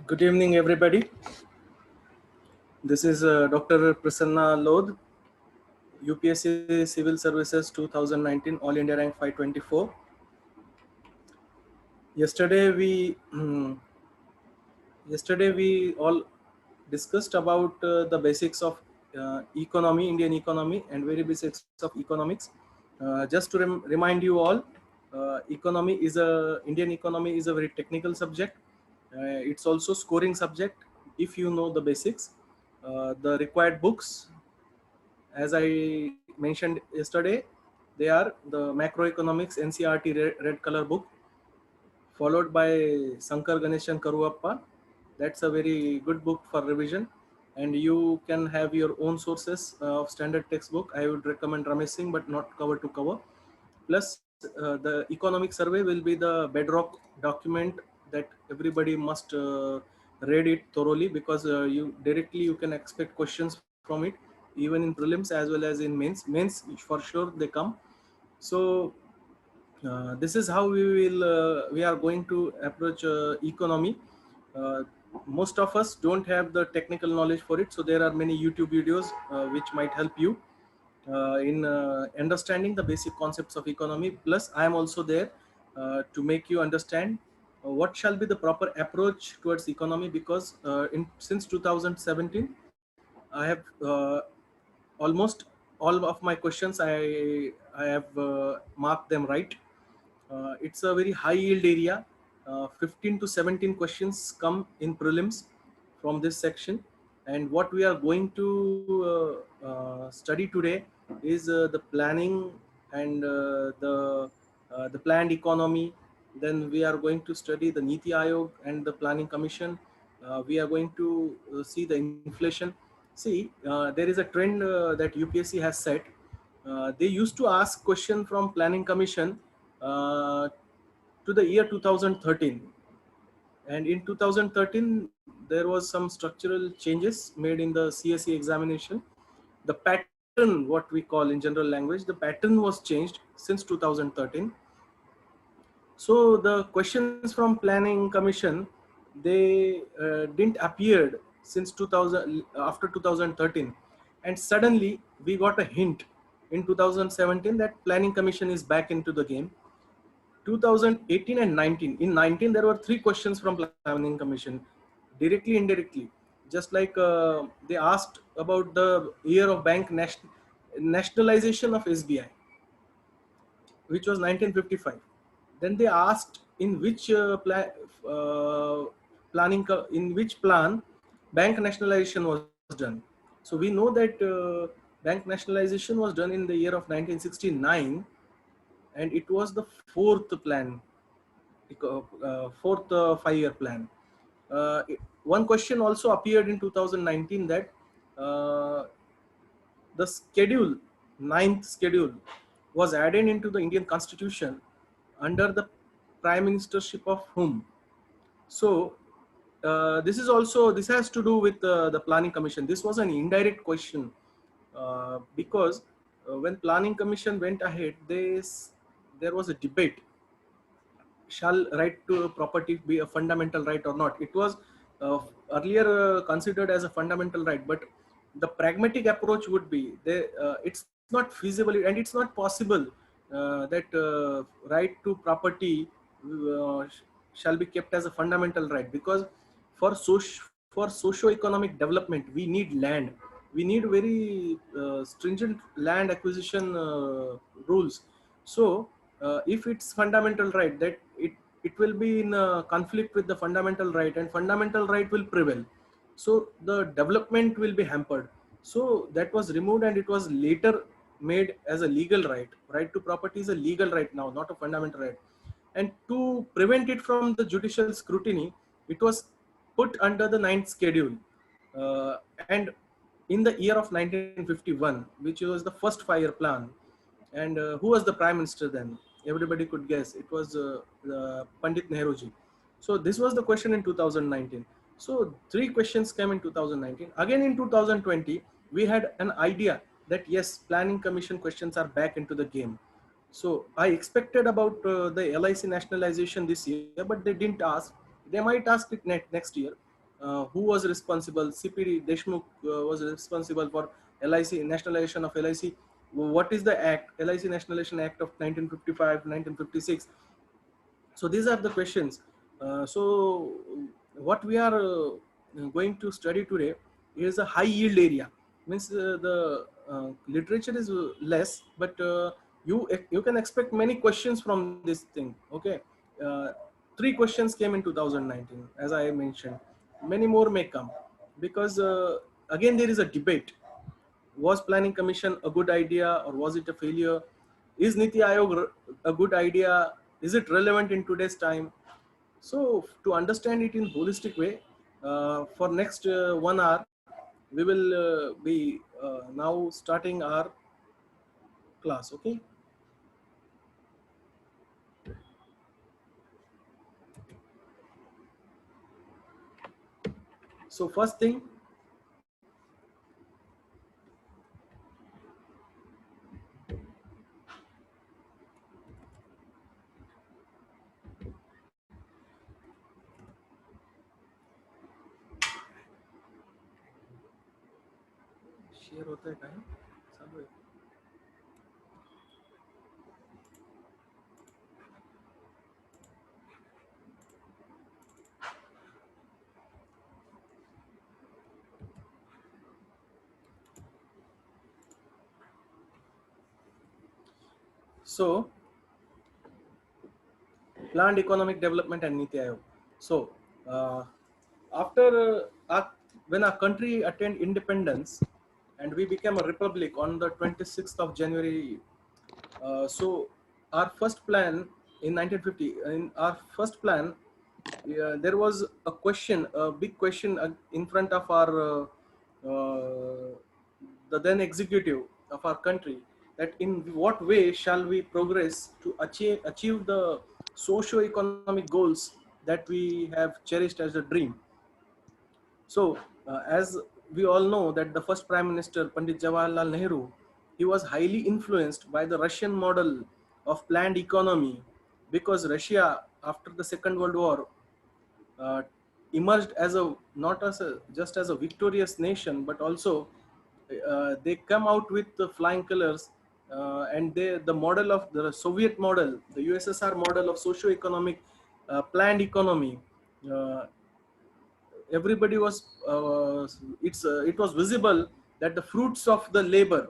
Good evening, everybody. This is Dr. Prasanna Lodh, UPSC Civil Services 2019, All India Rank 524. Yesterday we all discussed about the basics of economy, Indian economy, and very basics of economics. Just to remind you all, Indian economy is a very technical subject. It's also scoring subject if you know the basics. The required books, as I mentioned yesterday, they are the macroeconomics NCERT red color book, followed by Sankar Ganeshan Karuappa. That's a very good book for revision, and you can have your own sources of standard textbook. I would recommend Ramesh Singh, but not cover to cover. Plus, the economic survey will be the bedrock document that everybody must read it thoroughly, because you can expect questions from it, even in prelims as well as in mains. Mains for sure they come. So this is how we are going to approach economy. uh, Most of us don't have the technical knowledge for it, so there are many YouTube videos which might help you in understanding the basic concepts of economy. Plus I am also there to make you understand what shall be the proper approach towards economy, because since 2017 I have almost all of my questions I have marked them right. It's a very high yield area. 15 to 17 questions come in prelims from this section. And what we are going to study today is the planning and the planned economy. Then we are going to study the Niti Aayog and the Planning Commission. We are going to see the inflation. See, there is a trend that UPSC has set. They used to ask question from Planning Commission uh, to the year 2013, and in 2013 there was some structural changes made in the CSE examination. The pattern, what we call in general language, the pattern was changed since 2013. So the questions from Planning Commission, they didn't appeared since 2000, after 2013, and suddenly we got a hint in 2017 that Planning Commission is back into the game. 2018 and 19. In 19, there were 3 questions from Planning Commission, directly, indirectly. Just like they asked about the year of nationalization of SBI, which was 1955. Then they asked in which in which plan bank nationalization was done. So we know that bank nationalization was done in the year of 1969, and it was the fourth plan, fourth 5-year plan. One question also appeared in 2019 that uh, the schedule, ninth schedule, was added into the Indian Constitution under the prime ministership of whom? So this has to do with the Planning Commission. This was an indirect question because when Planning Commission went ahead, there was a debate: shall right to property be a fundamental right or not? It was earlier considered as a fundamental right, but the pragmatic approach would be it's not feasible and it's not possible that right to property shall be kept as a fundamental right, because for socio-economic development we need land. We need very stringent land acquisition rules. So if it's fundamental right, that it will be in conflict with the fundamental right, and fundamental right will prevail, so the development will be hampered. So that was removed, and it was later made as a legal right. Right to property is a legal right now, not a fundamental right. And to prevent it from the judicial scrutiny, it was put under the ninth schedule. And in the year of 1951, which was the first 5-year plan, and who was the prime minister then? Everybody could guess. It was Pandit Nehruji. So this was the question in 2019. So 3 questions came in 2019. Again in 2020, we had an idea that yes, Planning Commission questions are back into the game. So I expected about the LIC nationalization this year, but they didn't ask. They might ask it next year. who was responsible? CPD Deshmukh was responsible for LIC, nationalization of LIC. What is the act? LIC Nationalization Act of 1955, 1956. So these are the questions. So what we are going to study today is a high yield area. Means the literature is less, but you can expect many questions from this thing. Okay, uh, 3 questions came in 2019, as I mentioned. Many more may come because again there is a debate. Was planning commission a good idea or was it a failure? Is Niti Aayog a good idea? Is it relevant in today's time? So to understand it in holistic way, for next 1 hour, we will be now starting our class. Okay. So first thing, share होता है कहीं चालू है. So planned economic development and Niti Aayog. So after when our country attained independence and we became a republic on the 26th of January, so our first plan in 1950, in our first plan, there was a question, a big question in front of our the then executive of our country, that in what way shall we progress to achieve the socio-economic goals that we have cherished as a dream. So, as we all know that the first Prime Minister, Pandit Jawaharlal Nehru, he was highly influenced by the Russian model of planned economy, because Russia, after the Second World War, uh, emerged as a not as a just as a victorious nation, but also they come out with the flying colors, and the model of the Soviet model, the USSR model of socio-economic planned economy. Uh, Everybody was it was visible that the fruits of the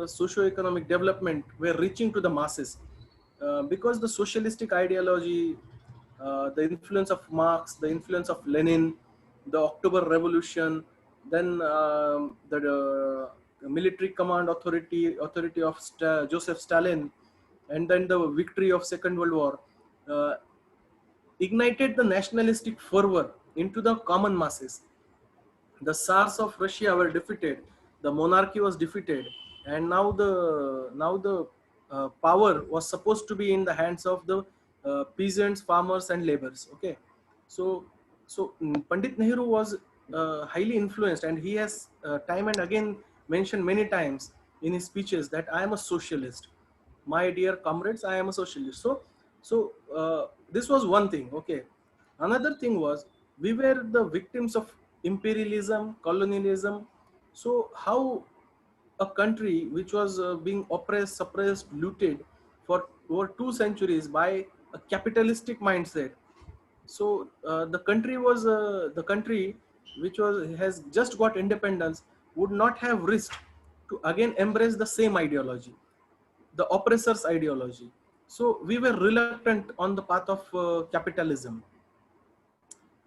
socio-economic development were reaching to the masses, because the socialistic ideology, the influence of Marx, the influence of Lenin, the October Revolution, then the military command authority of Joseph Stalin, and then the victory of Second World War, uh, ignited the nationalistic fervor into the common masses. The Tsars of Russia were defeated, the monarchy was defeated, and now the power was supposed to be in the hands of the peasants, farmers, and laborers. Okay, so Pandit Nehru was highly influenced, and he has time and again mentioned many times in his speeches that I am a socialist. My dear comrades, I am a socialist. So this was one thing. Okay, another thing was we were the victims of imperialism, colonialism. So how a country which was being oppressed, suppressed, looted for over 2 centuries by a capitalistic mindset. So the country which was has just got independence would not have risked to again embrace the same ideology, the oppressor's ideology. So we were reluctant on the path of capitalism.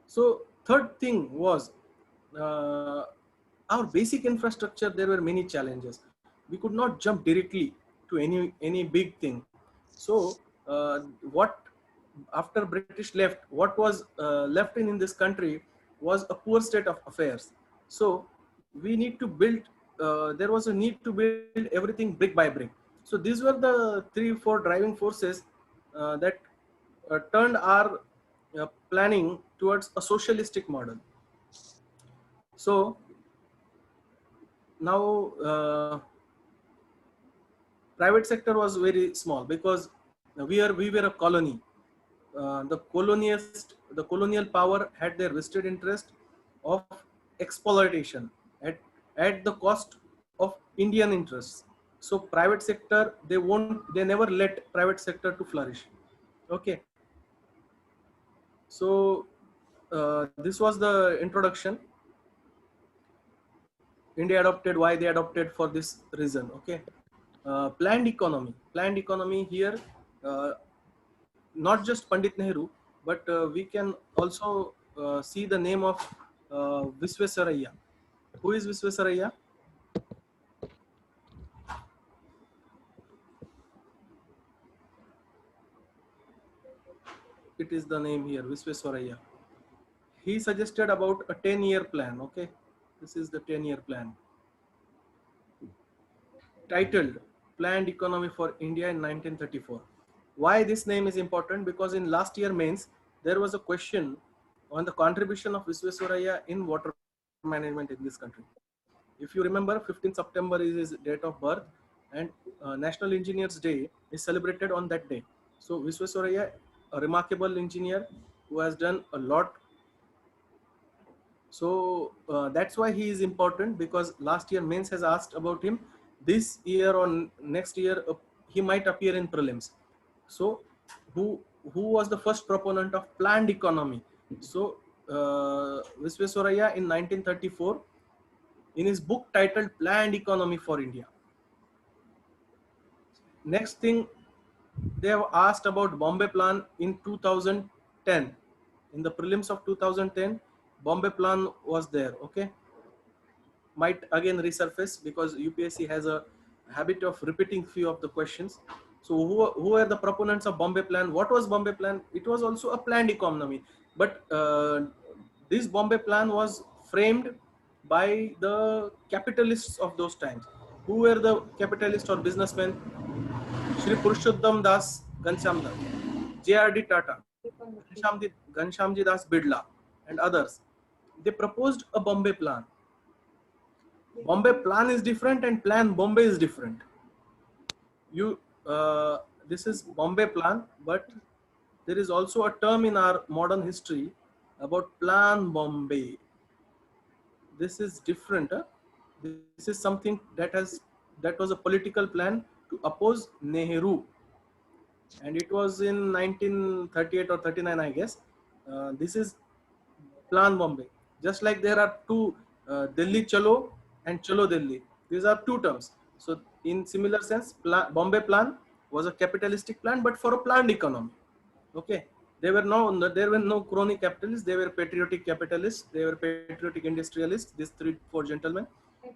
So third thing was uh, our basic infrastructure. There were many challenges. We could not jump directly to any big thing. So what after British left, what was left in this country was a poor state of affairs. So we need to build. There was a need to build everything brick by brick. So these were the 3 4 driving forces that turned our planning towards a socialistic model. So now private sector was very small because we were a colony. the colonial power had their vested interest of exploitation at the cost of Indian interests. So private sector, they never let private sector to flourish. Okay, so this was the introduction. India adopted, why they adopted, for this reason. Okay, planned economy here, uh, not just Pandit Nehru, but we can also see the name of Visvesvaraya. Who is Visvesvaraya? It is the name here, Visvesvaraya. He suggested about a 10-year plan. Okay, this is the 10-year plan titled Planned Economy for India in 1934. Why this name is important? Because in last year mains, there was a question on the contribution of Visvesvaraya in water management in this country. If you remember, 15th September is his date of birth, and National Engineers Day is celebrated on that day. So Visvesvaraya, a remarkable engineer who has done a lot. So that's why he is important, because last year mains has asked about him. This year or next year, he might appear in prelims. So who was the first proponent of planned economy? So Visvesvaraya in 1934, in his book titled Planned Economy for India. Next thing, they have asked about Bombay Plan in 2010. In the prelims of 2010, Bombay Plan was there. Okay, might again resurface because UPSC has a habit of repeating few of the questions. So who are the proponents of Bombay Plan? What was Bombay Plan? It was also a planned economy, but this Bombay Plan was framed by the capitalists of those times. Who were the capitalists or businessmen? Shri Purushottam Das Ghanshyam, J.R.D. Tata, Ghanshyamji Das Bidla, and others. They proposed a Bombay Plan. Bombay Plan is different and Plan Bombay is different. You, this is Bombay Plan, but there is also a term in our modern history about Plan Bombay. This is different. This is something that was a political plan to oppose Nehru, and it was in 1938 or 39, I guess. This is Plan Bombay. Just like there are two, Delhi Chalo and Chalo Delhi. These are two terms. So in similar sense, Bombay Plan was a capitalistic plan, but for a planned economy. Okay, there were no crony capitalists. They were patriotic capitalists. They were patriotic industrialists. These 3-4 gentlemen.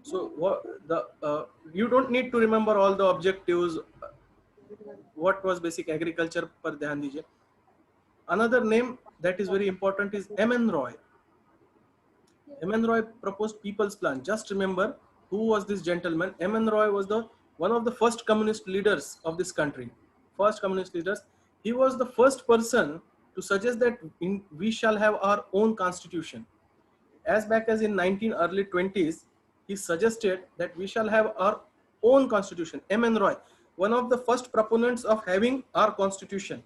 So you don't need to remember all the objectives. What was basic agriculture? Per dhyan dijiye. Another name that is very important is M.N. Roy. M.N. Roy proposed People's Plan. Just remember who was this gentleman. M.N. Roy was the one of the first communist leaders of this country. First communist leaders. He was the first person to suggest that we shall have our own constitution. As back as in 19 early 20s, he suggested that we shall have our own constitution. M.N. Roy, one of the first proponents of having our constitution.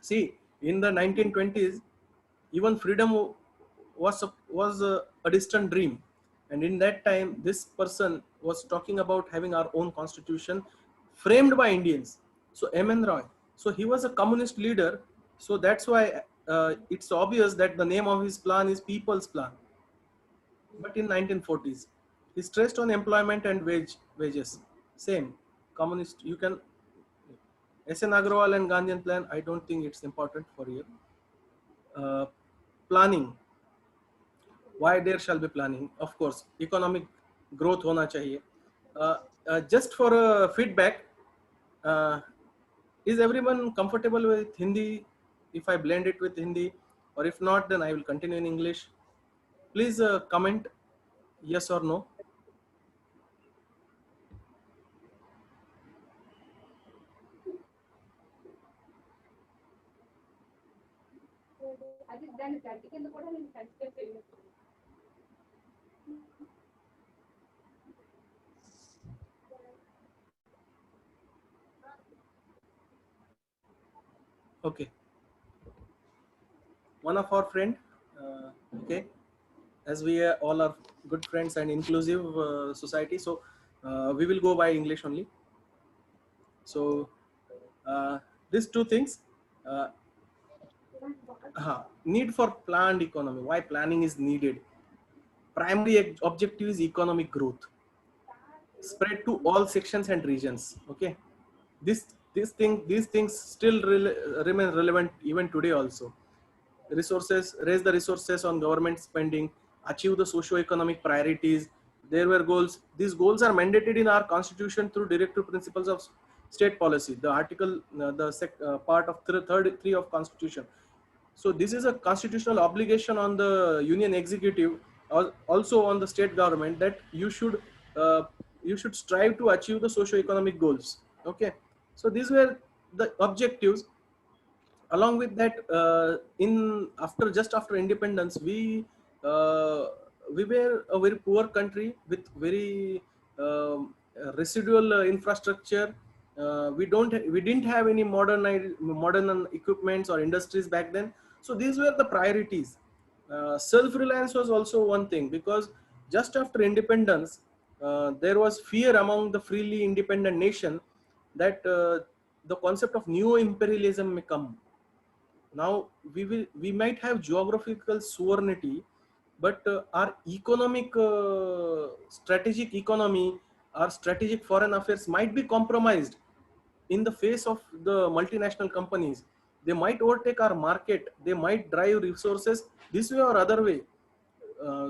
See, in the 1920s, even freedom was a distant dream, and in that time, this person was talking about having our own constitution, framed by Indians. So M.N. Roy. So he was a communist leader. So that's why it's obvious that the name of his plan is People's Plan. But in 1940s, he stressed on employment and wages. Same communist. You can S.N. Agrawal and Gandhian plan. I don't think it's important for you. Uh, Planning. Why there shall be planning? Of course, economic growth hona chahiye. Just for feedback, uh, is everyone comfortable with Hindi? If I blend it with Hindi, or if not, then I will continue in English. Please comment yes or no. Okay. one of our friend, okay, as we are all are good friends and inclusive society, so we will go by English only. So uh, these two things, uh, need for planned economy. Why planning is needed? Primary objective is economic growth, spread to all sections and regions. Okay, these things still remain relevant even today also. Resources, raise the resources on government spending, achieve the socio-economic priorities. There were goals. These goals are mandated in our constitution through directive principles of state policy, the article, part of third three of constitution. So this is a constitutional obligation on the union executive, also on the state government, that uh, you should strive to achieve the socio-economic goals. Okay, so these were the objectives. Along with that, in after just after independence, uh, we were a very poor country with very residual infrastructure. We didn't have any modern equipments or industries back then. So these were the priorities. Self-reliance was also one thing, because just after independence, there was fear among the freely independent nation that the concept of neo-imperialism may come. Now we might have geographical sovereignty, but our economic strategic economy, our strategic foreign affairs might be compromised in the face of the multinational companies. They might overtake our market, they might drive resources this way or other way.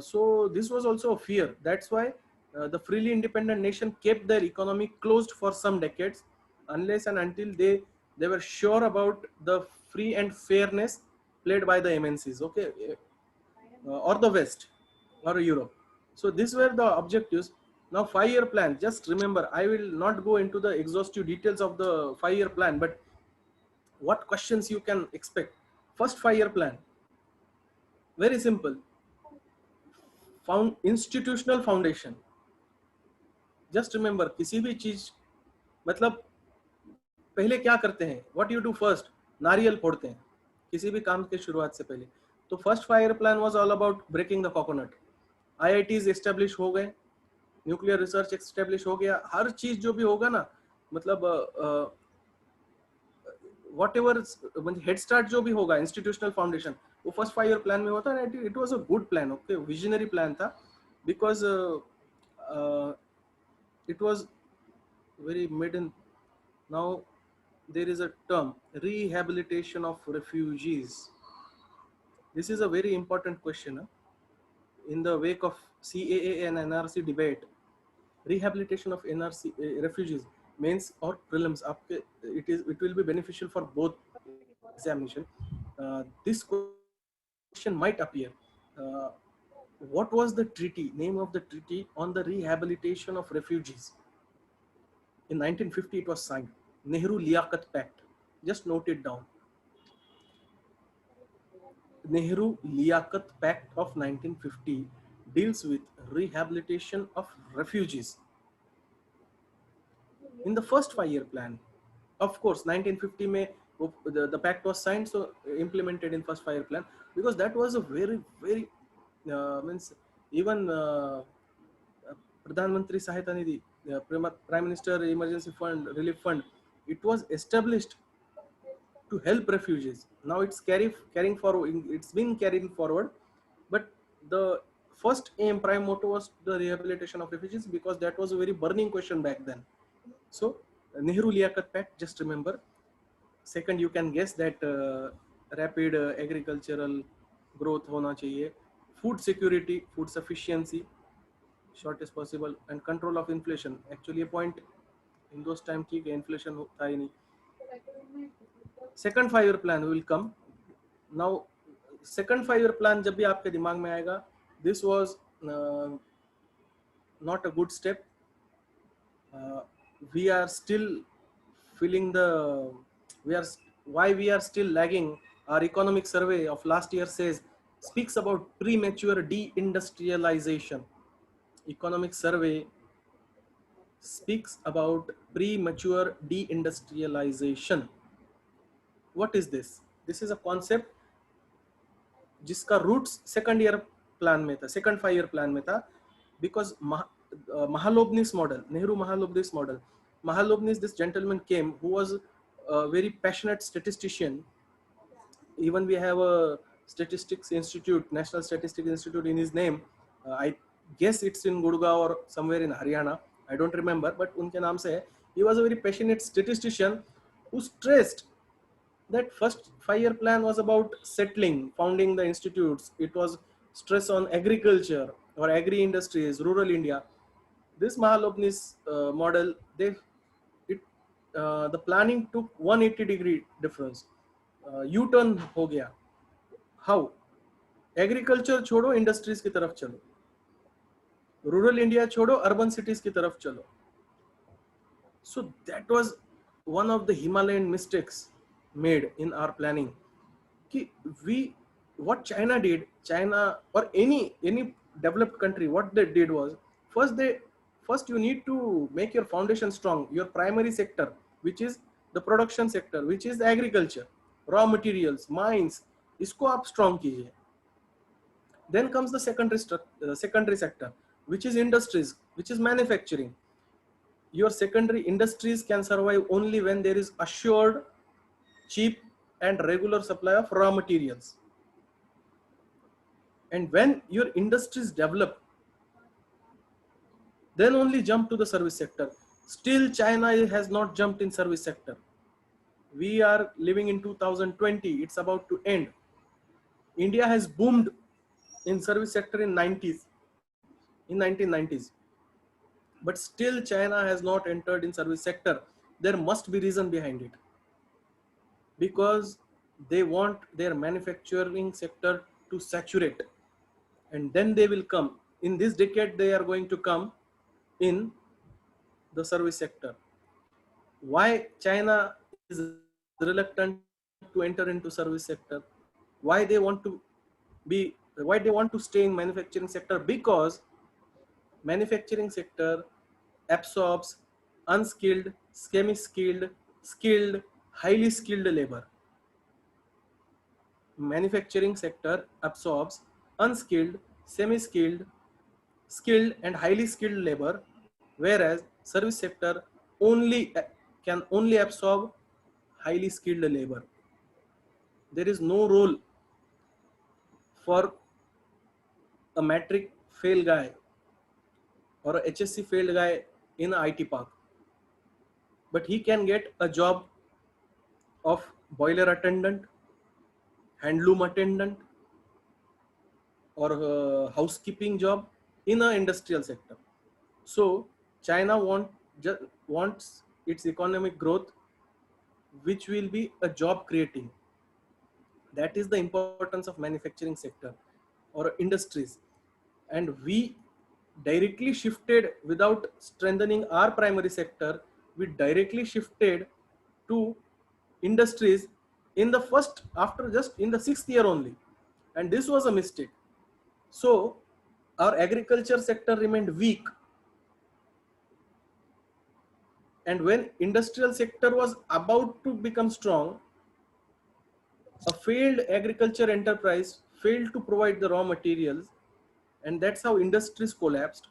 So this was also a fear. That's why the freely independent nation kept their economy closed for some decades, unless and until they were sure about the free and fairness played by the MNCs, okay, or the West or Europe. So these were the objectives. Now 5-year plan. Just remember, I will not go into the exhaustive details of the 5-year plan, but what questions you can expect. First 5-year plan, very simple. Found institutional foundation. Just remember, किसी भी चीज, मतलब पहले क्या करते हैं, what you do first, नारियल फोड़ते हैं किसी भी काम के शुरुआत से पहले. तो first 5-year plan was all about breaking the coconut. IITs establish हो गए, न्यूक्लियर रिसर्च एस्टेब्लिश हो गया, हर चीज जो भी होगा ना, मतलब वॉट एवर, हेड स्टार्ट जो भी होगा, इंस्टीट्यूशनल फाउंडेशन, वो फर्स्ट 5-year प्लान में होता है. It was a good plan, okay, visionary plan था, because it was very mid. Now there is a term, rehabilitation of refugees. This is a very important question. In the wake of CAA and NRC debate, rehabilitation of NRC refugees, mains or prelims, it will be beneficial for both examination. This question might appear. uh, what was the treaty, name of the treaty on the rehabilitation of refugees? In 1950 it was signed, Nehru Liaquat Pact. Just note it down. Nehru Liaquat Pact of 1950 deals with rehabilitation of refugees. In the first 5-year plan, of course 1950 May, the pact was signed, so implemented in first 5-year plan, because that was a very means, even Pradhan Mantri Sahayata Nidhi, Prime Minister Emergency Fund, Relief Fund, it was established to help refugees. Now carrying forward, it's been carried forward, but the first aim, prime motto, was the rehabilitation of refugees, because that was a very burning question back then. So Nehru Liaquat Pact, just remember. Second, you can guess that rapid agricultural growth hona chahiye, food security, food sufficiency, shortest possible, and control of inflation. Actually a point in those time ठीक है, inflation था ही नहीं. Second 5-year plan will come. Now second 5-year plan जब भी आपके दिमाग में आएगा, this was not a good step. we are still feeling the, we are, why we are still lagging. Our economic survey of last year speaks about premature deindustrialization. Economic survey speaks about premature deindustrialization. What is this? This is a concept जिसका roots second year plan में था, second 5 year plan में था, because Mahalobnis model, Nehru Mahalobnis model. Mahalobnis, this gentleman came who was a very passionate statistician. Even we have a statistics institute, National Statistics Institute in his name. I guess it's in Gurgaon or somewhere in Haryana. I don't remember, but unke naam se hai. He was a very passionate statistician who stressed that first 5 year plan was about settling, founding the institutes. It was stress on agriculture or agri industries, rural India. This Mahalobnis model, the planning took 180-degree difference. U-turn हो गया. How? Agriculture छोड़ो, industries की तरफ चलो. Rural India छोड़ो, urban cities की तरफ चलो. So that was one of the Himalayan mistakes made in our planning. What China did, China or any developed country, what they did was first you need to make your foundation strong, your primary sector, which is the production sector, which is agriculture, raw materials, mines, इसको आप strong कीजिए. Then comes the secondary sector, which is industries, which is manufacturing. Your secondary industries can survive only when there is assured, cheap and regular supply of raw materials. And when your industries develop, then only jump to the service sector. Still China has not jumped in service sector. We are living in 2020, it's about to end. India has boomed in service sector in 1990s. But still China has not entered in service sector. There must be reason behind it. Because they want their manufacturing sector to saturate. And then they will come. In this decade, they are going to come in the service sector. Why China is reluctant to enter into service sector? Why they want to stay in manufacturing sector? Because manufacturing sector absorbs unskilled, semi-skilled, skilled, highly skilled labor. Manufacturing sector absorbs unskilled, semi-skilled, skilled and highly skilled labor, whereas service sector can only absorb highly skilled labor. There is no role for a matric fail guy or a HSC failed guy in an IT park, but he can get a job of boiler attendant, handloom attendant, or a housekeeping job in an industrial sector. So China wants its economic growth, which will be a job creating. That is the importance of manufacturing sector or industries. And we directly shifted, without strengthening our primary sector, we directly shifted to industries in the just in the 6th year only. And this was a mistake. So our agriculture sector remained weak. And when industrial sector was about to become strong, a failed agriculture enterprise failed to provide the raw materials, and that's how industries collapsed.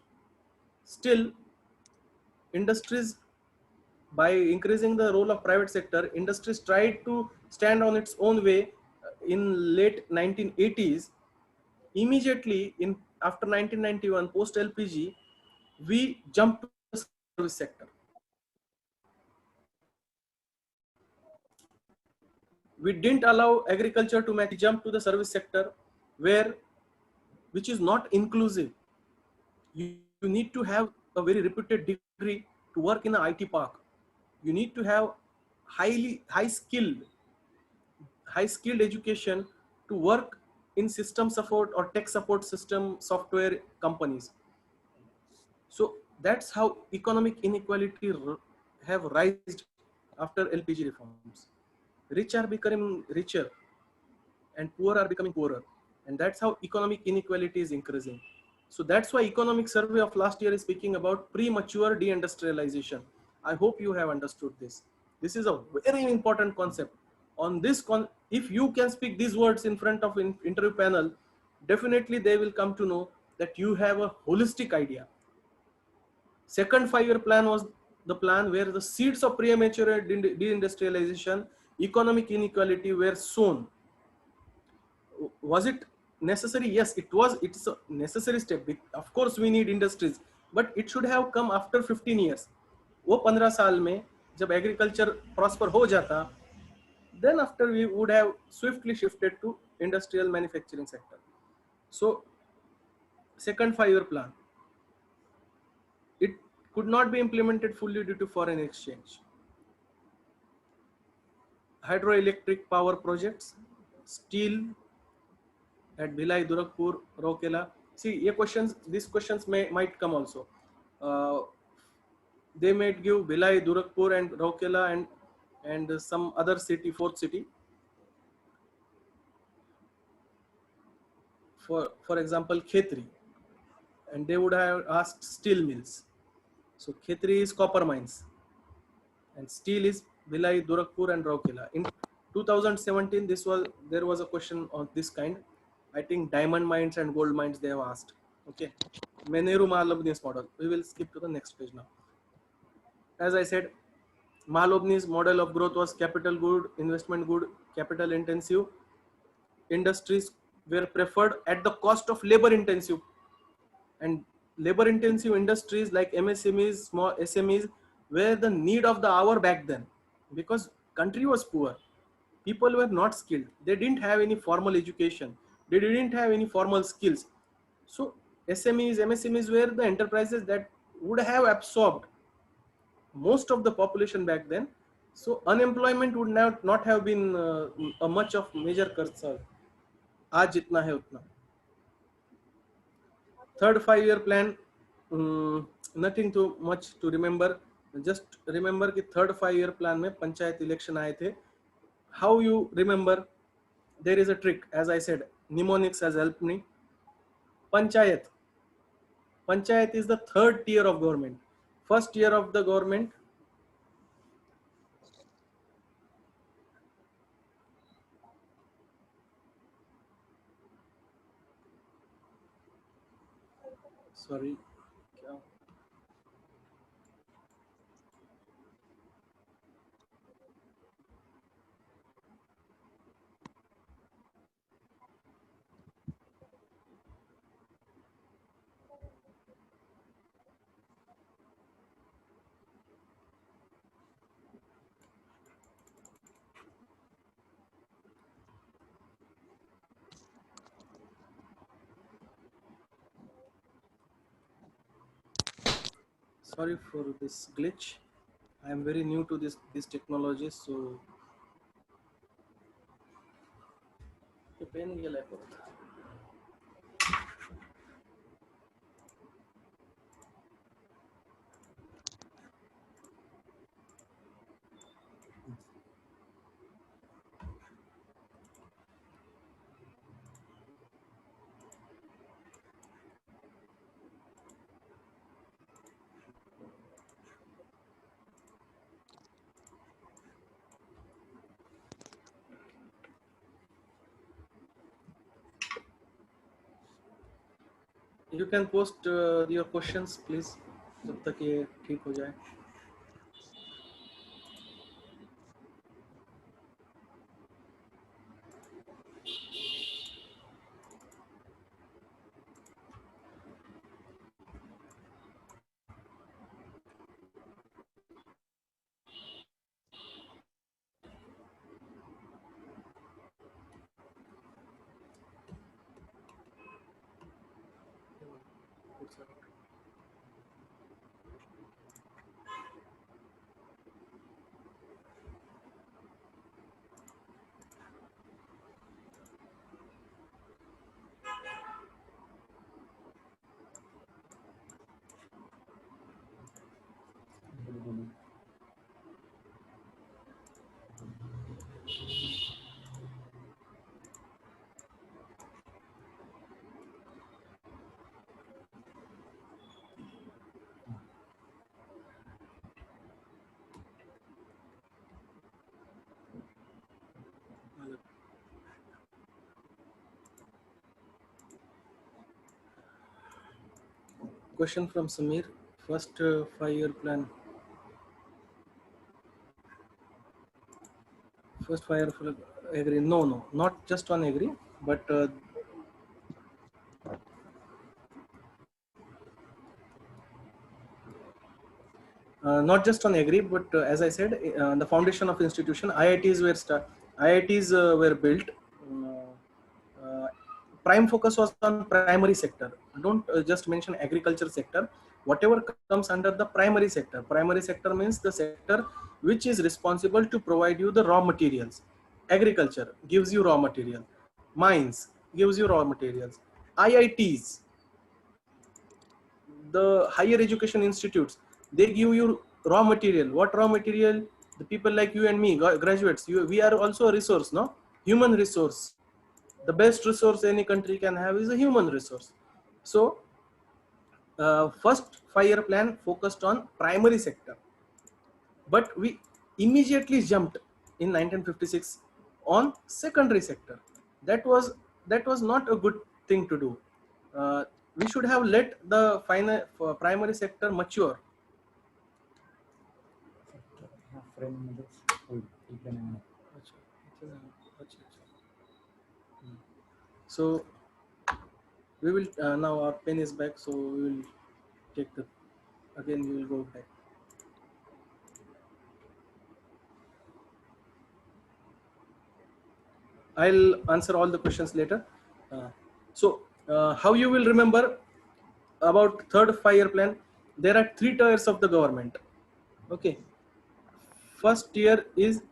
Still, industries, by increasing the role of private sector, industries tried to stand on its own way in late 1980s. Immediately after 1991, post LPG, we jumped to the service sector. We didn't allow agriculture to match, jump to the service sector, which is not inclusive. You need to have a very reputed degree to work in an IT park. You need to have high skilled education to work in system support or tech support system software companies. So that's how economic inequality have risen after LPG reforms. Rich are becoming richer and poor are becoming poorer. And that's how economic inequality is increasing. So that's why economic survey of last year is speaking about premature deindustrialization. I hope you have understood this. This is a very important concept. On this If you can speak these words in front of interview panel, definitely they will come to know that you have a holistic idea. Second 5-year plan was the plan where the seeds of premature deindustrialization, economic inequality were sown. Was it necessary? Yes, it was. It's a necessary step. Of course we need industries, but it should have come after 15 years. वो 15 साल में जब agriculture prosper हो जाता, then after we would have swiftly shifted to industrial manufacturing sector. So second 5-year plan, it could not be implemented fully due to foreign exchange. Hydroelectric power projects, steel at Bhilai, Durgapur, Rourkela. See, these questions might come also. Uh, they might give Bhilai, Durgapur, and Rourkela, and some other city, fourth city. For example, Khetri, and they would have asked steel mills. So Khetri is copper mines, and steel is Bhilai, Durgapur, and Rourkela. In 2017, there was a question of this kind. I think diamond mines and gold mines they have asked. Okay, Meneru Mahalabnis model. We will skip to the next page now. As I said, Mahalobni's model of growth was capital good, investment good, capital intensive. Industries were preferred at the cost of labor intensive, and labor intensive industries like MSMEs, small SMEs were the need of the hour back then, because country was poor. People were not skilled. They didn't have any formal education. They didn't have any formal skills. So SMEs, MSMEs were the enterprises that would have absorbed most of the population back then. So unemployment would not have been a much of major concern. आज जितना है उतना. Third 5-year plan, nothing too much to remember. Just remember कि third 5-year plan में panchayat election आए थे. How you remember? There is a trick. As I said, mnemonics has helped me. Panchayat. Panchayat is the third tier of government. First tier of the government. Sorry. Sorry for this glitch. I am very new to this technology, so pain गेलाय परत. You can post your questions, please. जब तक ये ठीक हो जाए. question from Samir. First 5-year plan. First 5-year plan. Agree. No, not just on agree, but not just on agree, but as I said, the foundation of institution, IITs were built. Prime focus was on primary sector. Don't just mention agriculture sector. Whatever comes under the primary sector. Primary sector means the sector which is responsible to provide you the raw materials. Agriculture gives you raw material. Mines gives you raw materials. IITs, the higher education institutes, they give you raw material. What raw material? The people like you and me, graduates, we are also a resource, no? Human resource. The best resource any country can have is a human resource. So first 5-year plan focused on primary sector, but we immediately jumped in 1956 on secondary sector. That was not a good thing to do. We should have let the primary sector mature. So we will now our pen is back, so we will take the again we will go back. I'll answer all the questions later. How you will remember about third 5-year plan? There are 3 tiers of the government. Okay. First tier is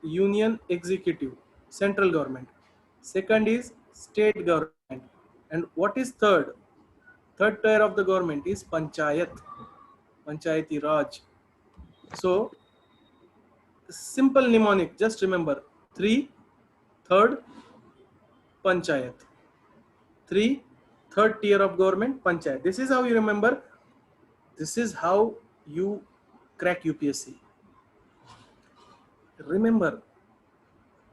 union executive, central government. Second is state government. And what is third? Third tier of the government is panchayat, panchayati raj. So simple mnemonic, just remember 3, third, panchayat. 3, third tier of government, panchayat. This is how you remember. This is how you crack UPSC. Remember,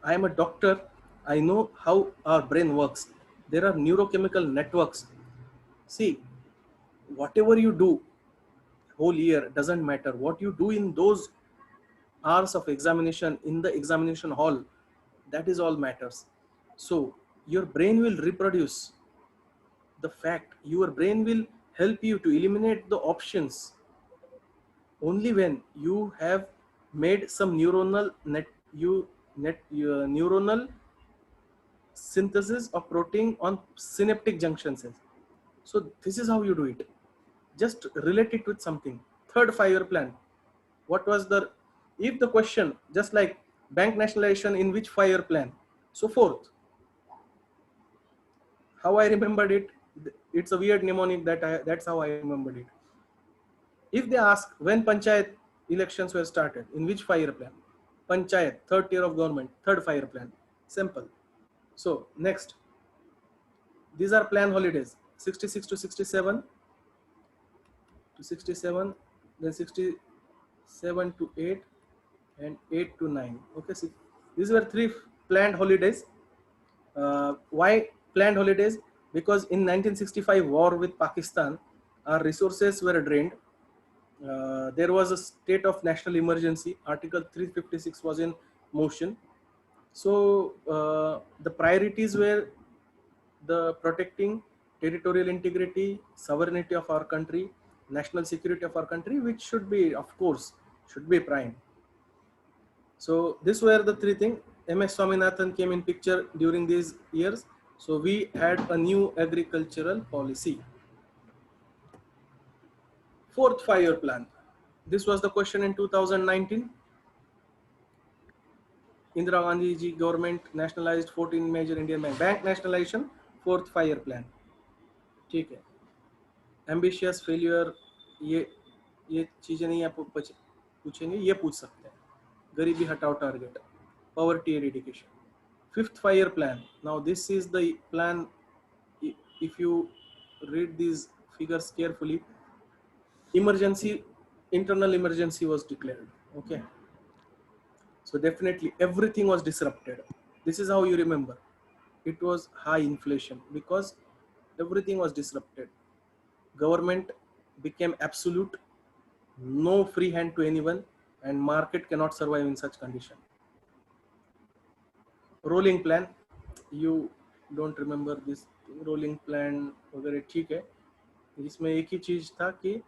I am a doctor. I know how our brain works. There are neurochemical networks. See, whatever you do whole year doesn't matter. What you do in those hours of examination in the examination hall, that is all matters. So your brain will reproduce the fact. Your brain will help you to eliminate the options only when you have made some neuronal neuronal synthesis of protein on synaptic junction cells. So this is how you do it. Just relate it with something. Third 5-year plan. What was the, if the question just like bank nationalization in which 5-year plan? So fourth. How I remembered it, it's a weird mnemonic that's how I remembered it. If they ask when panchayat elections were started, in which 5-year plan? Panchayat, third tier of government, third 5-year plan. Simple. So next, these are plan holidays, 66 to 67, then 67 to 8, and 8 to 9. Okay, see, these were 3 planned holidays. Why planned holidays? Because in 1965 war with Pakistan, our resources were drained. There was a state of national emergency. Article 356 was in motion. So the priorities were the protecting territorial integrity, sovereignty of our country, national security of our country, which should be, of course, should be prime. So these were the 3 things. MS Swaminathan came in picture during these years. So we had a new agricultural policy. Fourth 5-year plan. This was the question in 2019. Indira Gandhi ji government nationalized 14 major Indian bank nationalization. Fourth 5-year plan. ठीक है. Ambitious failure ये चीजें नहीं आप पूछेंगे, ये पूछ सकते हैं. गरीबी हटाओ target, poverty eradication. Fifth 5-year plan. Now this is the plan. If you read these figures carefully, emergency, internal emergency was declared. Okay. So definitely everything was disrupted. This is how you remember. It was high inflation because everything was disrupted. Government became absolute, no free hand to anyone, and market cannot survive in such condition. Rolling plan, you don't remember this rolling plan वगैरह, ठीक है. इसमें एक ही चीज था कि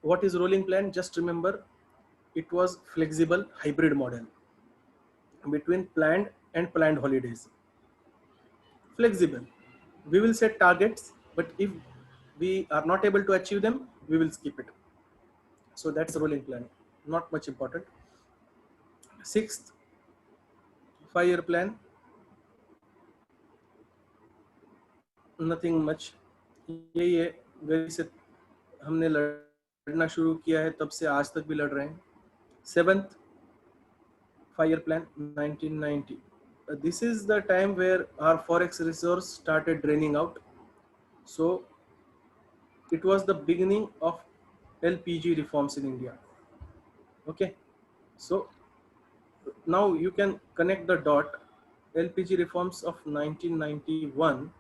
what is rolling plan, just remember it was flexible hybrid model between planned and planned holidays. Flexible, we will set targets, but if we are not able to achieve them, we will skip it. So that's rolling plan, not much important. Sixth, 5-year plan, nothing much. यही है, गरीबी से हमने लड़ना शुरू किया है, तब से आज तक भी लड़ रहे हैं. 7th 5-year plan, 1990. This is the time where our forex reserves started draining out. So it was the beginning of LPG reforms in India. Okay, so now you can connect the dot. LPG reforms of 1991.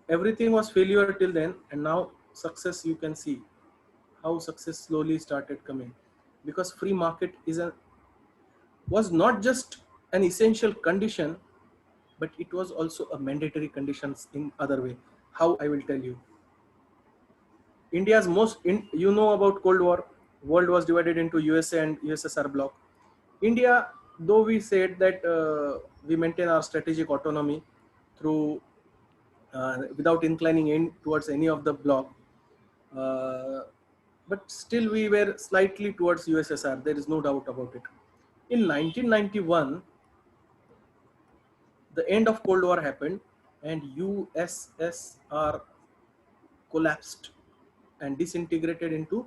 Everything was failure till then, and now success. You can see how success slowly started coming, because free market was not just an essential condition, but it was also a mandatory conditions in other way. How, I will tell you. India's you know about Cold War. World was divided into USA and USSR bloc. India, though we said that we maintain our strategic autonomy through without inclining in towards any of the bloc, but still we were slightly towards USSR. There is no doubt about it. In 1991, the end of Cold War happened, and USSR collapsed and disintegrated into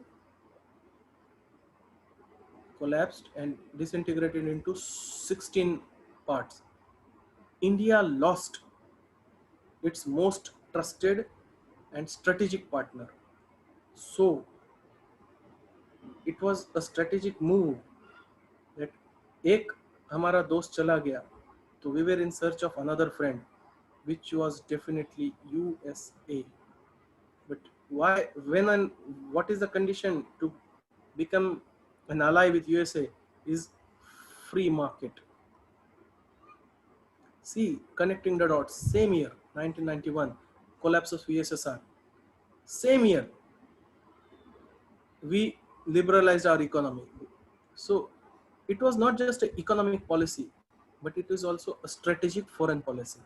16 parts. India lost its most trusted and strategic partner. So it was a strategic move that एक हमारा दोस्त चला गया, so we were in search of another friend, which was definitely USA. But why, when and what is the condition to become an ally with USA is free market. See, connecting the dots, same year, 1991, collapse of USSR. Same year, we liberalized our economy. So it was not just an economic policy, but it is also a strategic foreign policy.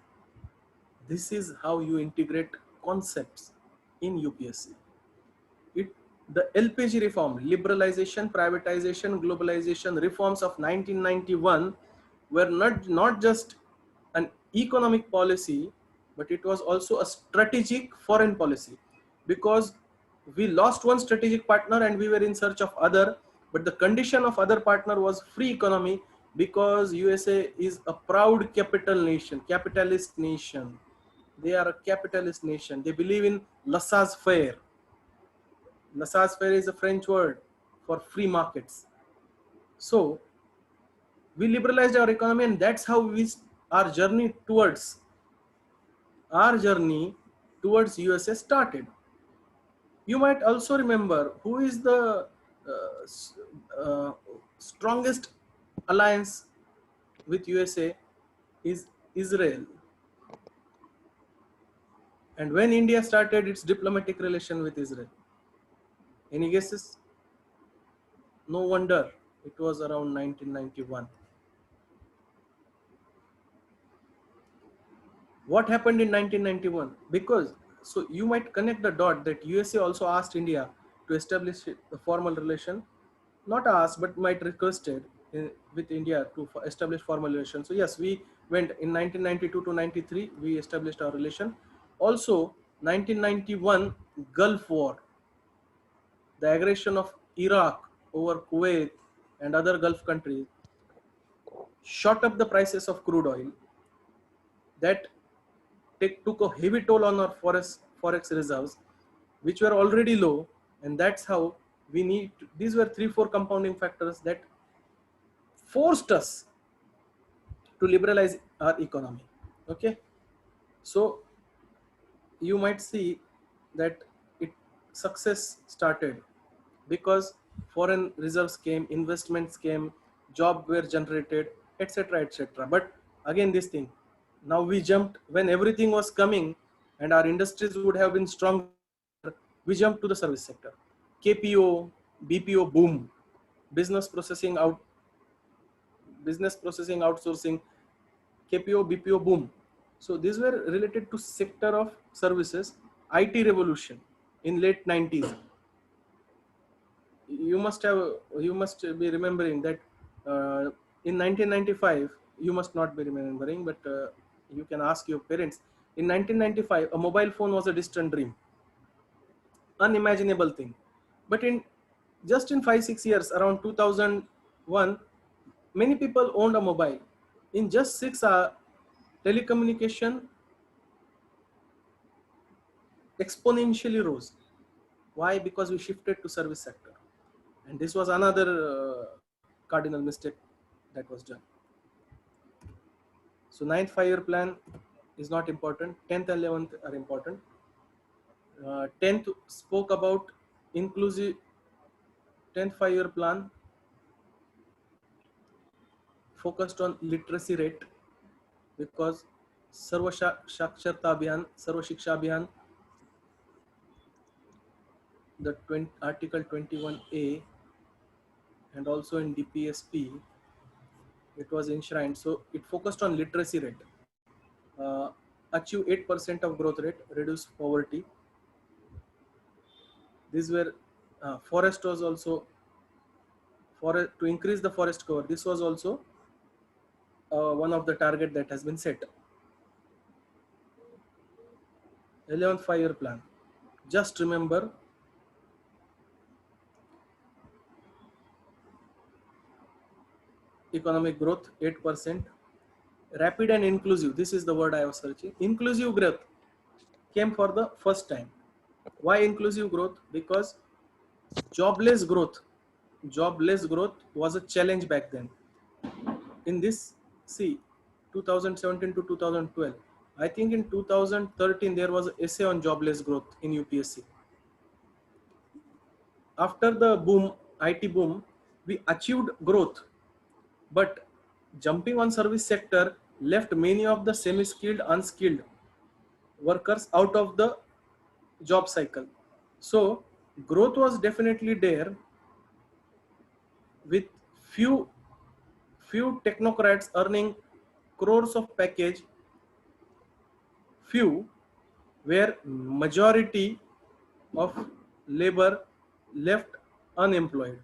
This is how you integrate concepts in UPSC. The LPG reform, liberalization, privatization, globalization reforms of 1991 were not just an economic policy, but it was also a strategic foreign policy, because we lost one strategic partner and we were in search of other, but the condition of other partner was free economy, because USA is a proud capitalist nation. They are a capitalist nation. They believe in laissez-faire. Laissez-faire is a French word for free markets. So we liberalized our economy, and that's how our journey towards USA started. You might also remember who is the strongest alliance with USA is Israel. And when India started its diplomatic relation with Israel, any guesses? No wonder it was around 1991. What happened in 1991? Because, so you might connect the dot that USA also asked India to establish a formal relation, not asked, but might requested with India to establish formal relations. So yes, we went in 1992 to 93, we established our relation. Also 1991 Gulf War, the aggression of Iraq over Kuwait and other Gulf countries shot up the prices of crude oil. That took a heavy toll on our forex reserves, which were already low, and that's how these were 3-4 compounding factors that forced us to liberalize our economy. Okay, so you might see that it success started, because foreign reserves came, investments came, jobs were generated, etc., etc. But again, this thing, now we jumped when everything was coming and our industries would have been stronger, we jumped to the service sector. KPO, BPO boom, business processing out, business processing outsourcing, KPO, BPO boom. So these were related to sector of services. IT revolution in late 90s. You must have, you must be remembering that in 1995, you must not be remembering, but you can ask your parents. In 1995, a mobile phone was a distant dream, unimaginable thing. But in just in 5 6 years, around 2001, many people owned a mobile. In just 6 hours, telecommunication exponentially rose. Why? Because we shifted to service sector, and this was another cardinal mistake that was done. So ninth 5-year plan is not important. 10th and 11th are important. 10th spoke about inclusive. 10th 5-year plan focused on literacy rate, because Sarva Saksharta Abhiyan, Sarva Shiksha Abhiyan, the Article 21A, and also in DPSP, it was enshrined. So it focused on literacy rate, achieve 8% of growth rate, reduce poverty. These were forest was also to increase the forest cover. This was also one of the target that has been set. 11th 5-year plan. Just remember, economic growth 8%, rapid and inclusive. This is the word I was searching. Inclusive growth came for the first time. Why inclusive growth? Because jobless growth was a challenge back then. In this, see, 2017 to 2012, I think in 2013 there was an essay on jobless growth in UPSC. After the boom, IT boom, we achieved growth, but jumping on service sector left many of the semi-skilled, unskilled workers out of the job cycle. So growth was definitely there, with few technocrats earning crores of package, few, where majority of labor left unemployed.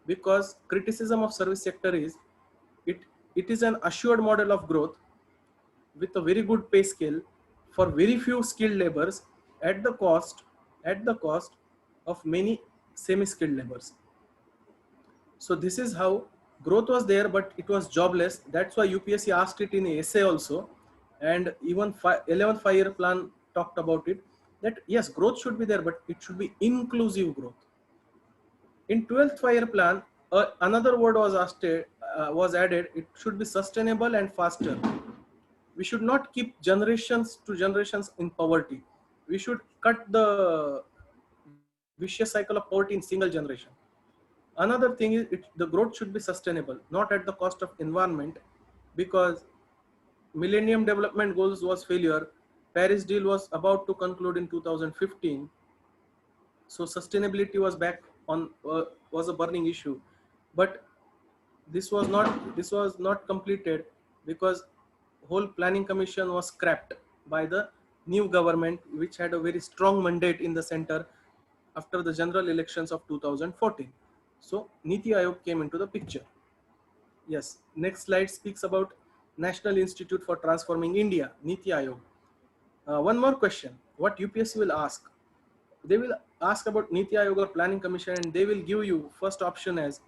Because criticism of service sector is it is an assured model of growth with a very good pay scale for very few skilled laborers at the cost of many semi-skilled laborers. So this is how growth was there, but it was jobless. That's why UPSC asked it in a essay also, and even 11th 5-year plan talked about it, that yes, growth should be there, but it should be inclusive growth. In 12th 5-year plan, another word was added. It should be sustainable and faster. We should not keep generations to generations in poverty. We should cut the vicious cycle of poverty in single generation. Another thing is the growth should be sustainable, not at the cost of environment, because Millennium Development Goals was failure. Paris deal was about to conclude in 2015. So sustainability was back on, was a burning issue, but this was not completed, because whole planning commission was scrapped by the new government, which had a very strong mandate in the center after the general elections of 2014. So Niti Aayog came into the picture. Yes, next slide speaks about National Institute for Transforming India, Niti Aayog. One more question, what UPSC will ask? They will ask about Niti Aayog or Planning Commission, and they will give you first option as,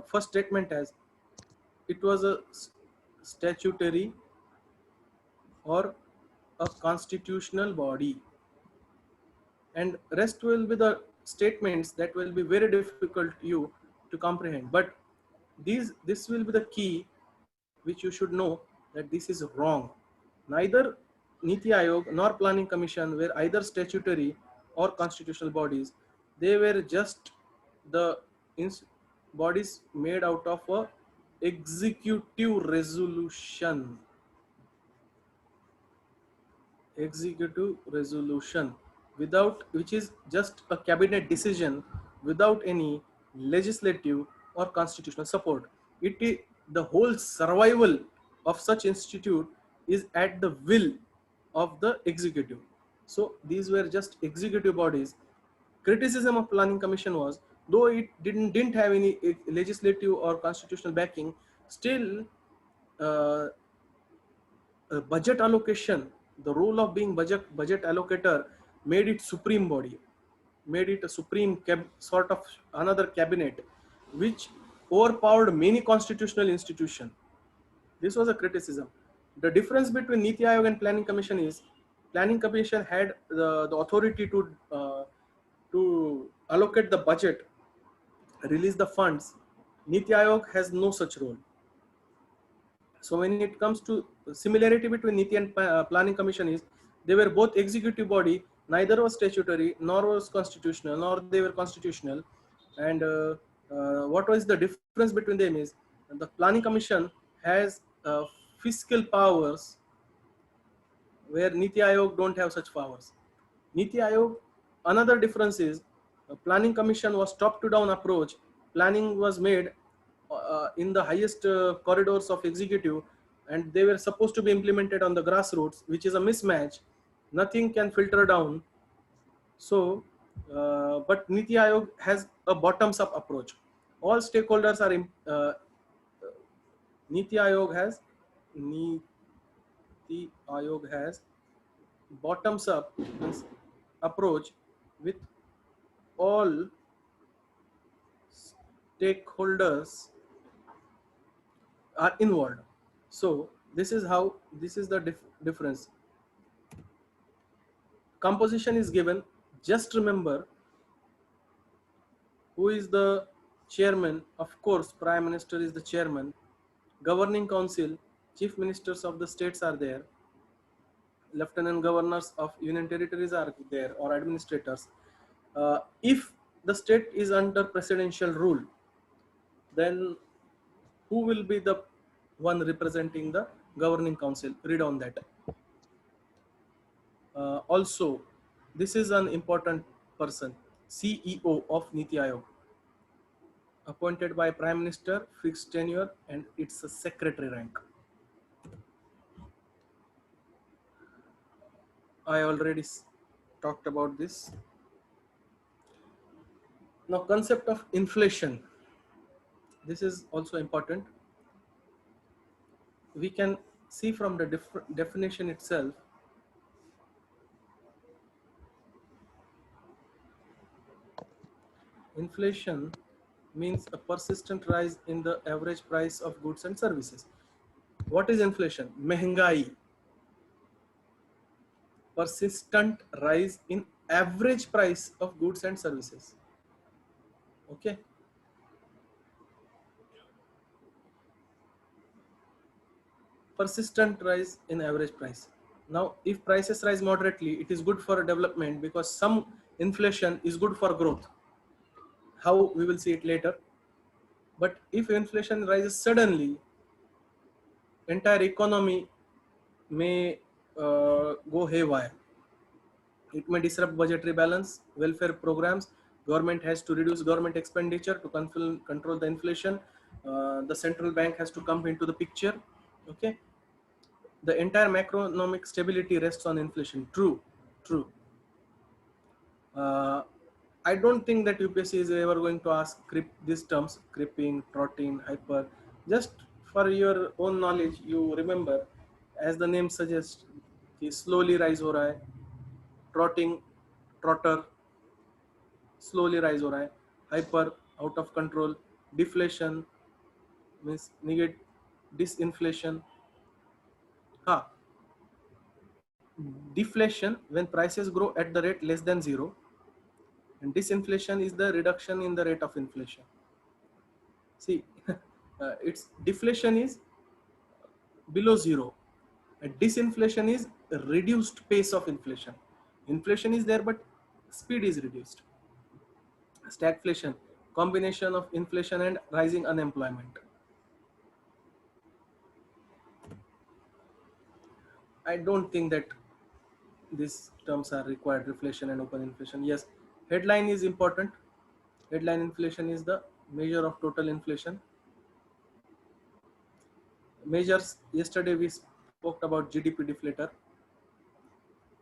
first statement as, it was a statutory or a constitutional body, and rest will be the statements that will be very difficult you to comprehend. But this will be the key which you should know, that this is wrong. Neither Niti Aayog nor Planning Commission were either statutory or constitutional bodies. They were just the bodies made out of a executive resolution. Executive resolution, without which is just a cabinet decision without any legislative or constitutional support. The whole survival of such institute is at the will of the executive. So these were just executive bodies. Criticism of planning commission was, though it didn't have any legislative or constitutional backing, still uh, budget allocation, the role of being budget allocator made it supreme body, made it a supreme sort of another cabinet, which overpowered many constitutional institutions. This was a criticism. The difference between Niti Aayog and Planning Commission is, Planning Commission had the authority to allocate the budget, release the funds. Niti Aayog has no such role. So when it comes to similarity between Niti and Planning Commission is, they were both executive body, neither was statutory, nor was constitutional, nor they were constitutional. And what was the difference between them is, the Planning Commission has fiscal powers where Niti Aayog don't have such powers. Niti Aayog, another difference is, Planning Commission was top to down approach. Planning was made in the highest corridors of executive, and they were supposed to be implemented on the grassroots, which is a mismatch. Nothing can filter down. So, but Niti Aayog has a bottoms up approach. All stakeholders are Niti Aayog has bottoms up approach with all stakeholders are involved. So this is the difference. Composition is given. Just remember who is the chairman. Of course, Prime Minister is the chairman. Governing Council, chief ministers of the states are there. Lieutenant governors of union territories are there, or administrators. If the state is under presidential rule, then who will be the one representing the governing council? Read on that. Also, this is an important person, CEO of Niti Aayog, appointed by Prime Minister, fixed tenure, and it's a secretary rank. I already talked about this. Now, concept of inflation. This is also important. We can see from the definition itself. Inflation means a persistent rise in the average price of goods and services. What is inflation? Mehengai. Persistent rise in average price of goods and services. Okay. Persistent rise in average price. Now, if prices rise moderately, it is good for development, because some inflation is good for growth. How, we will see it later. But if inflation rises suddenly, entire economy may go haywire. It may disrupt budgetary balance, welfare programs. Government has to reduce government expenditure to control the inflation. The central bank has to come into the picture. Okay. The entire macroeconomic stability rests on inflation. True. I don't think that UPSC is ever going to ask these terms, creeping, trotting, hyper. Just for your own knowledge, you remember, as the name suggests, slowly rise ho raha hai, trotting, trotter, slowly rise ho raha hai, hyper, out of control, deflation means negate, disinflation. Deflation when prices grow at the rate less than zero, and disinflation is the reduction in the rate of inflation. See, its deflation is below zero, and disinflation is a reduced pace of inflation. Inflation is there, but speed is reduced. Stagflation, combination of inflation and rising unemployment. I don't think that these terms are required, reflation and open inflation. Yes, headline is important. Headline inflation is the measure of total inflation. Measures, yesterday we spoke about GDP deflator,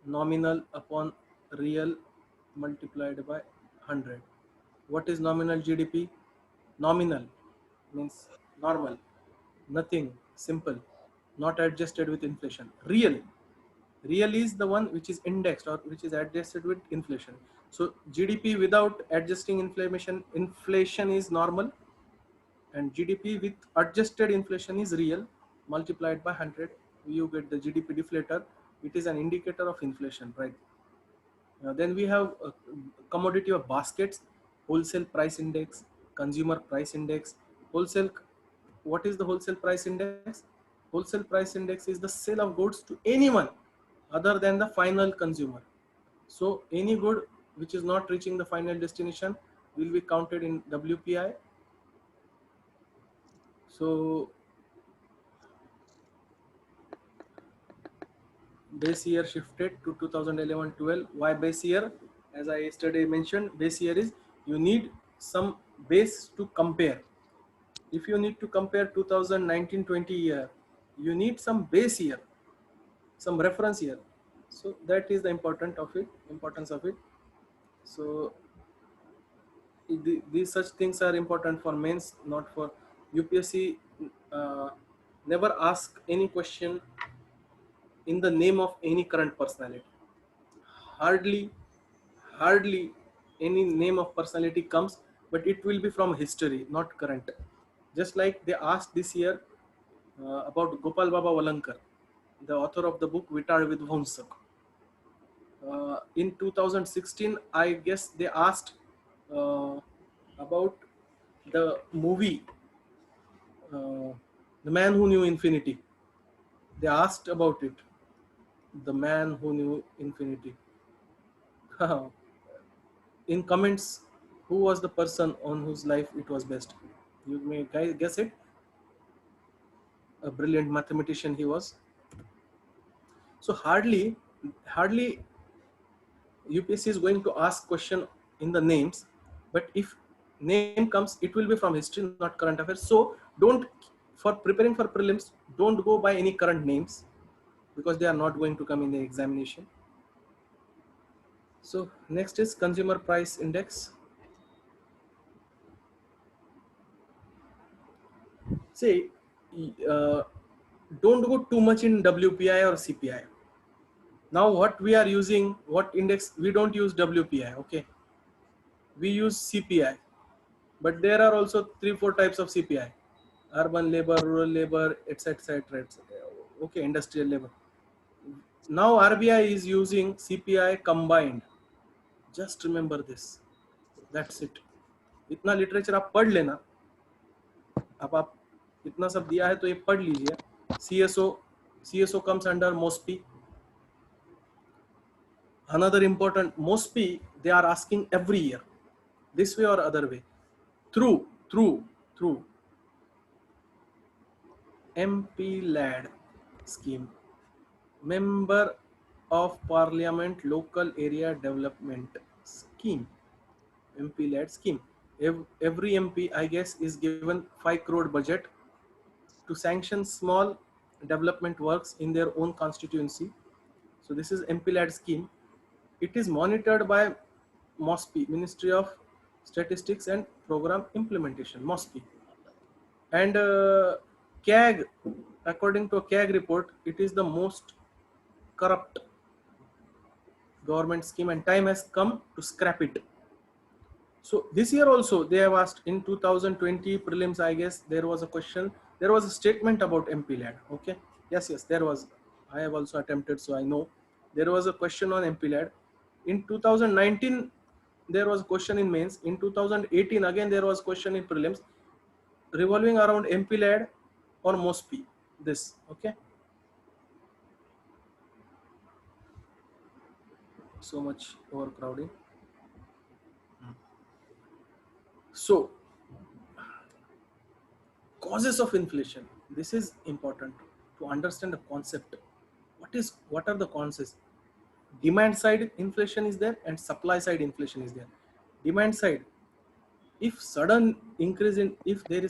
nominal upon real multiplied by 100. What is nominal GDP? Nominal means normal, nothing, simple, not adjusted with inflation. Real is the one which is indexed or which is adjusted with inflation. So GDP without adjusting inflation is normal, and GDP with adjusted inflation is real. Multiplied by 100, you get the GDP deflator. It is an indicator of inflation, right? Then we have a commodity of baskets, wholesale price index, consumer price index, wholesale. What is the wholesale price index? Wholesale price index is the sale of goods to anyone other than the final consumer. So any good which is not reaching the final destination will be counted in WPI. So base year shifted to 2011-12. Why base year? As I yesterday mentioned, base year is you need some base to compare. If you need to compare 2019-20 year, you need some base year, some reference year. So that is the importance of it. So these such things are important for mains, not for UPSC. Uh, Never ask any question in the name of any current personality. Hardly any name of personality comes, but it will be from history, not current. Just like they asked this year about Gopal Baba Valankar, the author of the book Vitar Vidvamsak. In 2016, I guess they asked uh, about the movie The Man Who Knew Infinity. They asked about it. The Man Who Knew Infinity. In comments, who was the person on whose life it was best? You may guess it. A brilliant mathematician he was. So hardly UPSC is going to ask question in the names, but if name comes, it will be from history, not current affairs. So don't, for preparing for prelims, don't go by any current names because they are not going to come in the examination. So next is consumer price index. See, uh, don't go too much in WPI or CPI. Now what we are using, what index, we don't use WPI, okay? We use CPI, but there are also 3-4 types of CPI: urban labor, rural labor, etc, etc. Okay, industrial labor. Now RBI is using CPI combined. Just remember this. That's it. इतना literature आप पढ़ लेना. अब आप इतना सब दिया है तो ये पढ़ लीजिए. CSO comes under MOSPI. Another important, MOSPI, they are asking every year, this way or other way, through MPLAD scheme, Member of Parliament Local Area Development Scheme, MPLAD scheme. Every MP, I guess, is given 5 crore budget to sanction small development works in their own constituency. So this is MPLAD scheme. It is monitored by MOSPI, Ministry of Statistics and Program Implementation, MOSPI. And CAG, according to a CAG report, it is the most corrupt government scheme, and time has come to scrap it. So this year also they have asked in 2020 prelims, I guess there was a question, there was a statement about MPLAD. Okay, yes, there was. I have also attempted, so I know there was a question on MPLAD. In 2019 there was a question in mains. In 2018 again there was question in prelims revolving around MPLAD or MOSPI. This, okay. So much overcrowding. So causes of inflation, this is important to understand the concept. What are the causes? Demand side inflation is there and supply side inflation is there. Demand side, if there is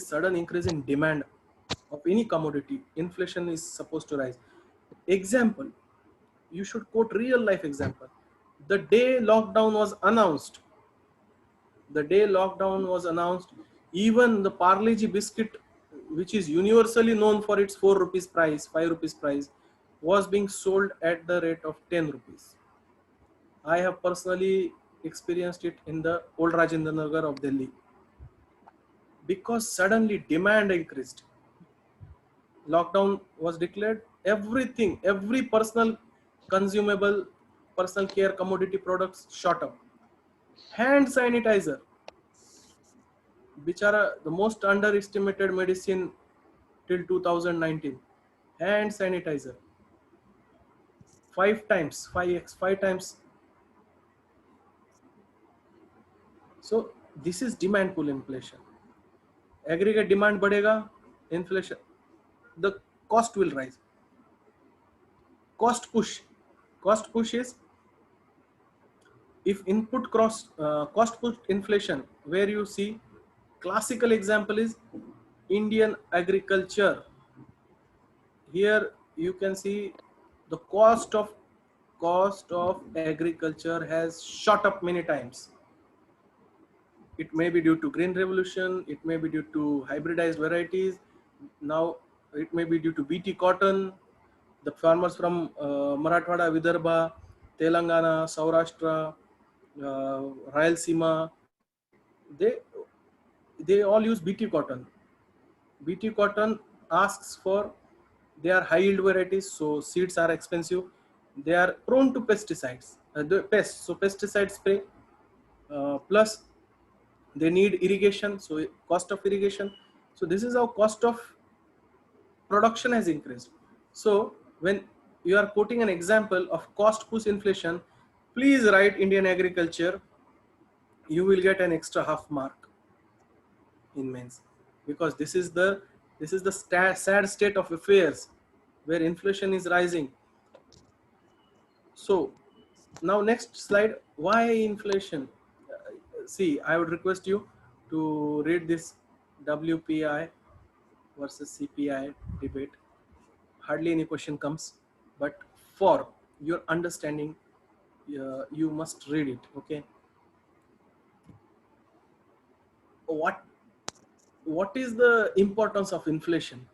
sudden increase in demand of any commodity, inflation is supposed to rise. Example, you should quote real life example. The day lockdown was announced, even the Parle-G biscuit, which is universally known for its 4 rupees price, 5 rupees price, was being sold at the rate of 10 rupees. I have personally experienced it in the old Rajendra Nagar of Delhi. Because suddenly demand increased, lockdown was declared, everything, every personal consumable, personal care commodity products shot up. Hand sanitizer, which are the most underestimated medicine till 2019. Hand sanitizer, 5 times, 5x, 5 times. So this is demand pull inflation. Aggregate demand बढ़ेगा, inflation, the cost will rise. Cost push, cost push is if input cost push inflation, where you see classical example is Indian agriculture. Here you can see the cost of agriculture has shot up many times. It may be due to green revolution, it may be due to hybridized varieties. Now it may be due to BT cotton. The farmers from Marathwada, Vidarbha, Telangana, Saurashtra, Rayalaseema, they they all use BT cotton. BT cotton asks for, they are high yield varieties, so seeds are expensive. They are prone to pesticides, the pests, so pesticide spray, plus they need irrigation, so cost of irrigation. So this is how cost of production has increased. So when you are quoting an example of cost push inflation, please write Indian agriculture. You will get an extra half mark in mains, because this is the sad state of affairs where inflation is rising. So now next slide, why inflation? See, I would request you to read this WPI versus CPI debate. Hardly any question comes, but for your understanding, you must read it. Okay, what is the importance of inflation?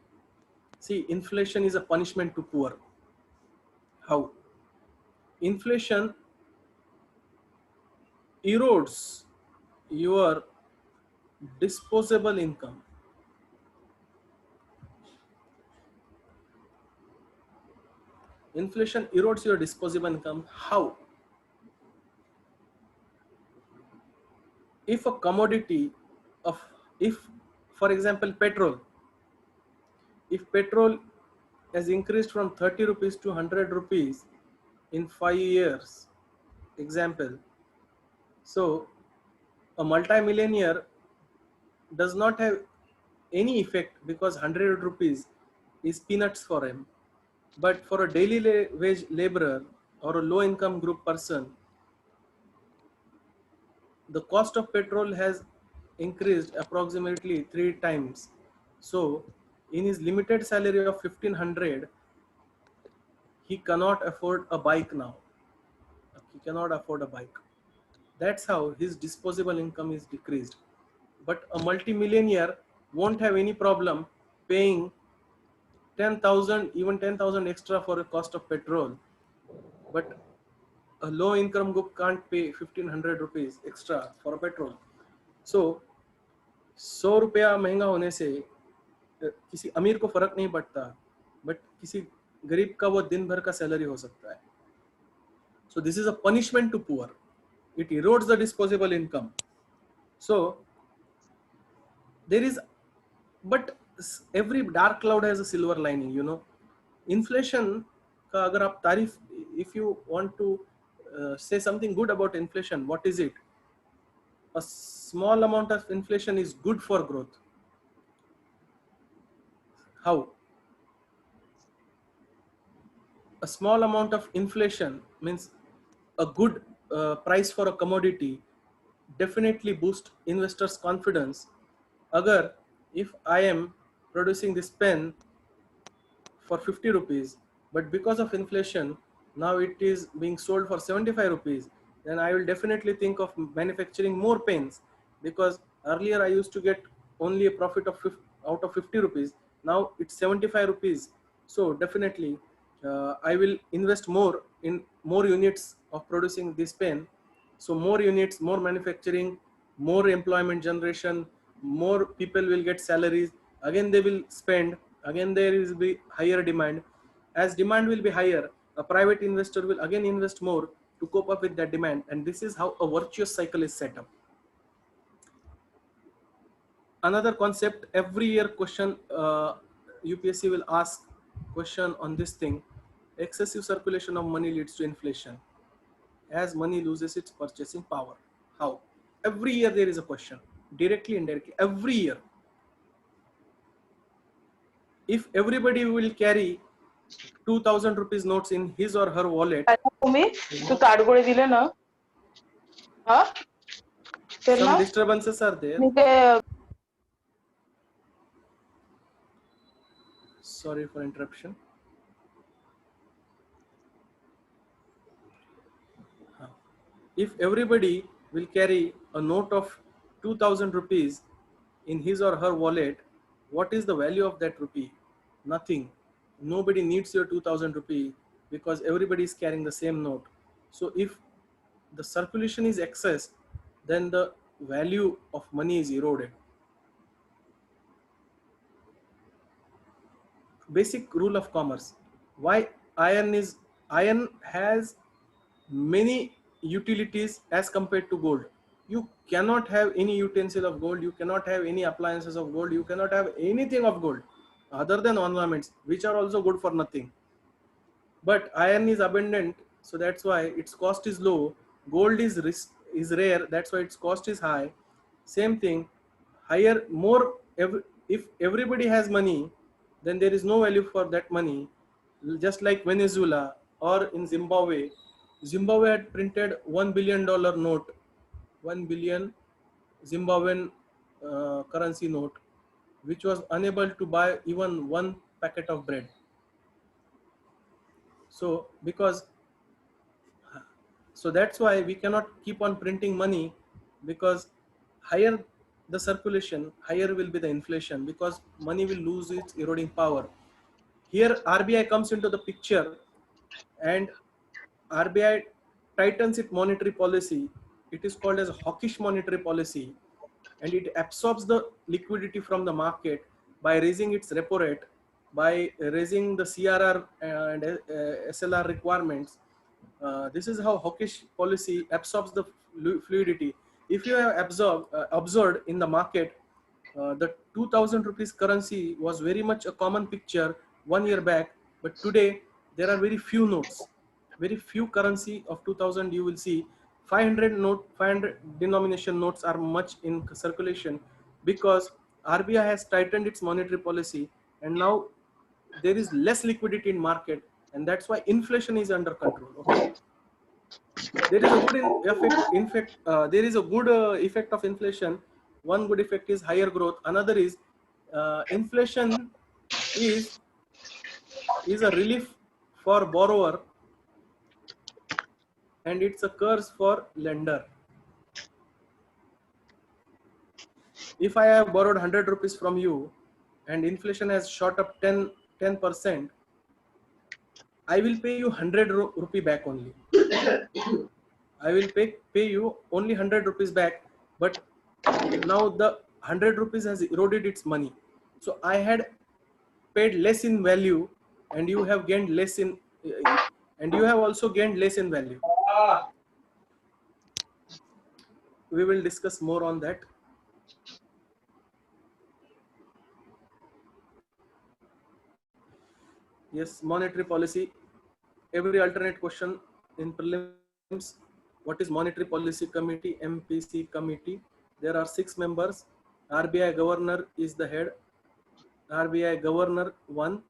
See, inflation is a punishment to poor. How? Inflation erodes your disposable income. Inflation erodes your disposable income. How? If a commodity of, if for example petrol, if petrol has increased from 30 rupees to 100 rupees in 5 years, example, so a multi-millionaire does not have any effect because 100 rupees is peanuts for him. But for a daily wage laborer or a low income group person, the cost of petrol has increased approximately 3 times. So in his limited salary of 1500, he cannot afford a bike now. He cannot afford a bike. That's how his disposable income is decreased. But a multimillionaire won't have any problem paying 10,000, even 10,000 extra for a cost of petrol. But a low income group can't pay 1500 rupees extra for a petrol. So 100 रुपया महंगा होने से किसी अमीर को फर्क नहीं पड़ता, बट किसी गरीब का वो दिन भर का सैलरी हो सकता है. So this is a punishment to poor. It erodes the disposable income. So there is, but every dark cloud has a silver lining, you know. Inflation का अगर आप तारीफ, if you want to say something good about inflation, what is it? a small amount of inflation is good for growth. How? A small amount of inflation means a good price for a commodity definitely boost investors confidence. Agar if I am producing this pen for 50 rupees, but because of inflation now it is being sold for 75 rupees, then I will definitely think of manufacturing more pens, because earlier I used to get only a profit of 50, out of 50 rupees, now it's 75 rupees. So definitely I will invest more in more units of producing this pen. So more units, more manufacturing, more employment generation, more people will get salaries, again they will spend, again there will be higher demand. As demand will be higher, a private investor will again invest more to cope up with that demand, and this is how a virtuous cycle is set up. Another concept, every year question, UPSC will ask question on this thing: excessive circulation of money leads to inflation as money loses its purchasing power. How? Every year there is a question, directly, indirectly, every year. If everybody will carry 2000 rupees notes in his or her wallet, some disturbances are there. Sorry for interruption. If everybody will carry a note of 2000 rupees in his or her wallet, what is the value of that rupee? Nothing. Nobody needs your 2000 rupee because everybody is carrying the same note. So if the circulation is excess, then the value of money is eroded. Basic rule of commerce. Why iron has many utilities as compared to gold. You cannot have any utensil of gold, you cannot have any appliances of gold, you cannot have anything of gold other than ornaments, which are also good for nothing. But iron is abundant, so that's why its cost is low. Gold is rare, that's why its cost is high. Same thing, higher, more, if everybody has money, then there is no value for that money. Just like Venezuela or in Zimbabwe. Zimbabwe had printed $1 billion note, 1 billion Zimbabwean currency note, which was unable to buy even one packet of bread. So because so that's why we cannot keep on printing money, because higher the circulation, higher will be the inflation, because money will lose its eroding power. Here RBI comes into the picture, and RBI tightens its monetary policy. It is called as hawkish monetary policy, and it absorbs the liquidity from the market by raising its repo rate, by raising the CRR and SLR requirements. This is how hawkish policy absorbs the fluidity. If you have observed in the market, the 2000 rupees currency was very much a common picture 1 year back, but today there are very few notes, very few currency of 2000 you will see. 500 denomination notes are much in circulation, because RBI has tightened its monetary policy, and now there is less liquidity in market, and that's why inflation is under control. Okay, there is a good effect. In fact, there is a good effect of inflation. One good effect is higher growth. Another is inflation is a relief for borrower, and it's a curse for lender. If I have borrowed 100 rupees from you and inflation has shot up 10%, I will pay you 100 rupee back only. I will pay you only 100 rupees back, but now the 100 rupees has eroded its money. So I had paid less in value, and you have gained less in, and you have also gained less in value. We will discuss more on that. Yes, monetary policy. Every alternate question in prelims What is Monetary Policy Committee, MPC committee? There are 6 members. RBI governor is the head. RBI governor 1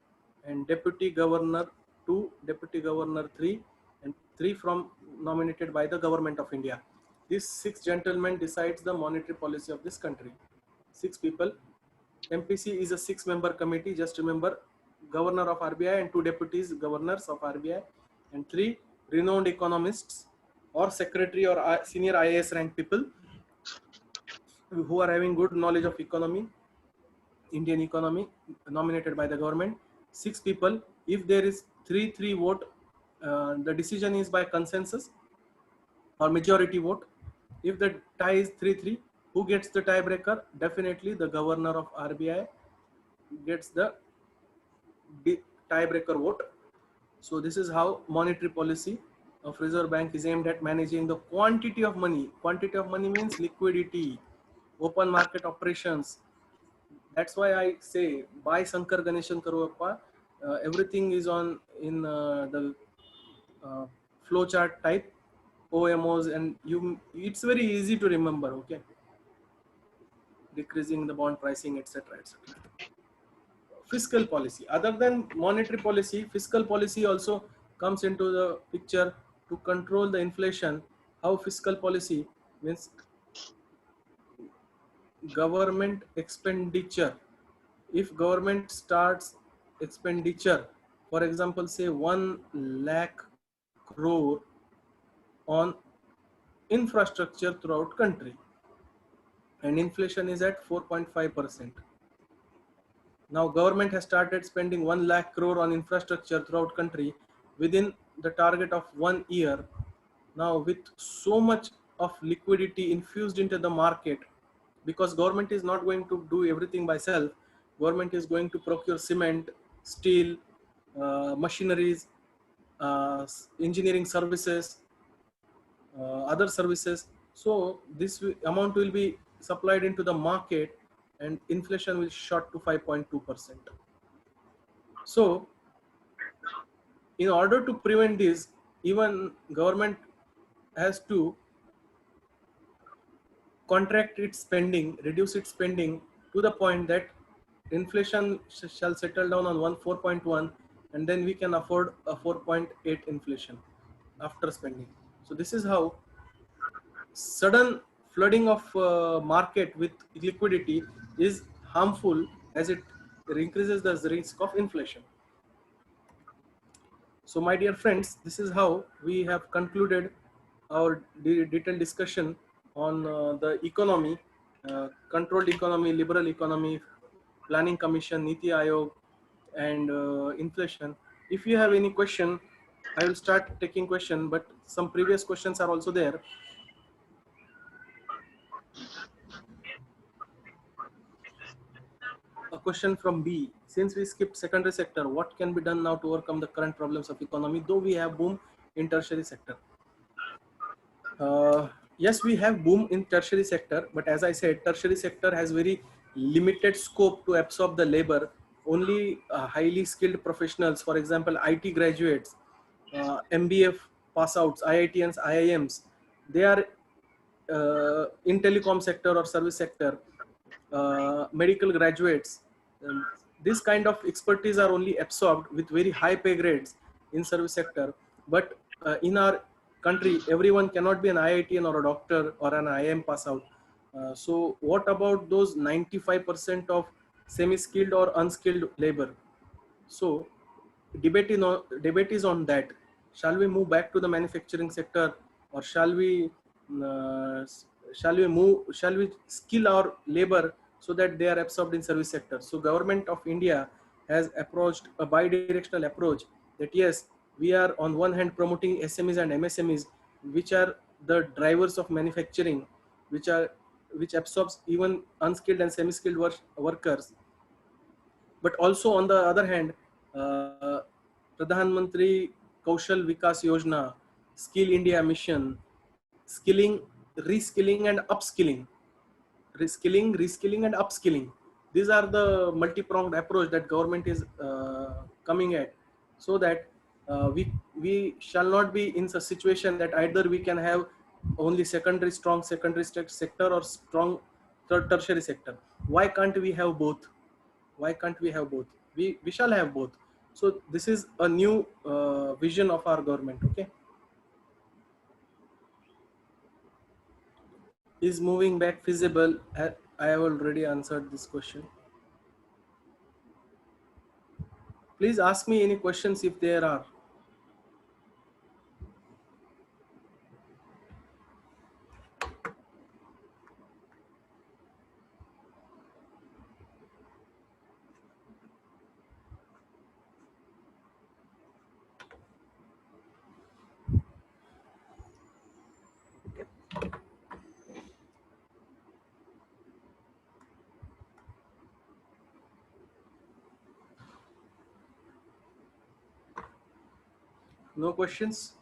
and deputy governor 2, deputy governor 3, and 3 from nominated by the government of India. These 6 gentlemen decides the monetary policy of this country. 6 people. MPC is a 6-member committee. Just remember, governor of RBI and 2 deputies governors of RBI and 3 renowned economists or secretary or senior IAS rank people who are having good knowledge of economy, Indian economy, nominated by the government. 6 people. If there is 3-3 vote, the decision is by consensus or majority vote. If the tie is 3-3, who gets the tiebreaker? Definitely the governor of RBI gets the tiebreaker vote. So this is how monetary policy of Reserve Bank is aimed at managing the quantity of money. Quantity of money means liquidity, open market operations. That's why I say buy Shankar Ganeshan Karuappa. Everything is on in the flowchart type, OMOs, and it's very easy to remember. Okay, decreasing the bond pricing, etc., etc. Fiscal policy. Other than monetary policy, fiscal policy also comes into the picture to control the inflation. How fiscal policy means government expenditure. If government starts expenditure, for example, say 1 lakh crore on infrastructure throughout country, and inflation is at 4.5%. Now government has started spending 1 lakh crore on infrastructure throughout country within the target of 1 year. Now with so much of liquidity infused into the market, because government is not going to do everything by self, government is going to procure cement, steel, machineries, engineering services, other services. So this amount will be supplied into the market and inflation will shot to 5.2%. So in order to prevent this, even government has to contract its spending, reduce its spending to the point that inflation shall settle down on 4.1, and then we can afford a 4.8 inflation after spending. So this is how sudden flooding of market with liquidity is harmful, as it increases the risk of inflation. So my dear friends, this is how we have concluded our detailed discussion on the economy, controlled economy, liberal economy, planning commission, Niti Aayog, and inflation. If you have any question, I will start taking question, but some previous questions are also there. A question from B. Since we skipped secondary sector, what can be done now to overcome the current problems of economy, though we have boom in tertiary sector? Yes, we have boom in tertiary sector, but as I said, tertiary sector has very limited scope to absorb the labor. Only highly skilled professionals, for example, IT graduates, MBF pass outs, IITians, IIMs, they are in telecom sector or service sector, medical graduates. This kind of expertise are only absorbed with very high pay grades in service sector. But in our country, everyone cannot be an IITian or a doctor or an IIM pass out. So what about those 95% of semi-skilled or unskilled labor? So debate is on that. Shall we move back to the manufacturing sector, or shall we skill our labor so that they are absorbed in service sector? So government of India has approached a bi-directional approach, that yes, we are on one hand promoting SMEs and MSMEs, which are the drivers of manufacturing, which absorbs even unskilled and semi-skilled workers. But also on the other hand, Pradhan Mantri Kaushal Vikas Yojana, Skill India Mission, skilling, reskilling and upskilling, reskilling and upskilling. These are the multi-pronged approach that government is coming at, so that we shall not be in a situation that either we can have only strong secondary sector or strong tertiary sector. Why can't we have both? Why can't we have both? We shall have both. So this is a new vision of our government. Okay. Is moving back feasible? I have already answered this question. Please ask me any questions if there are. No questions?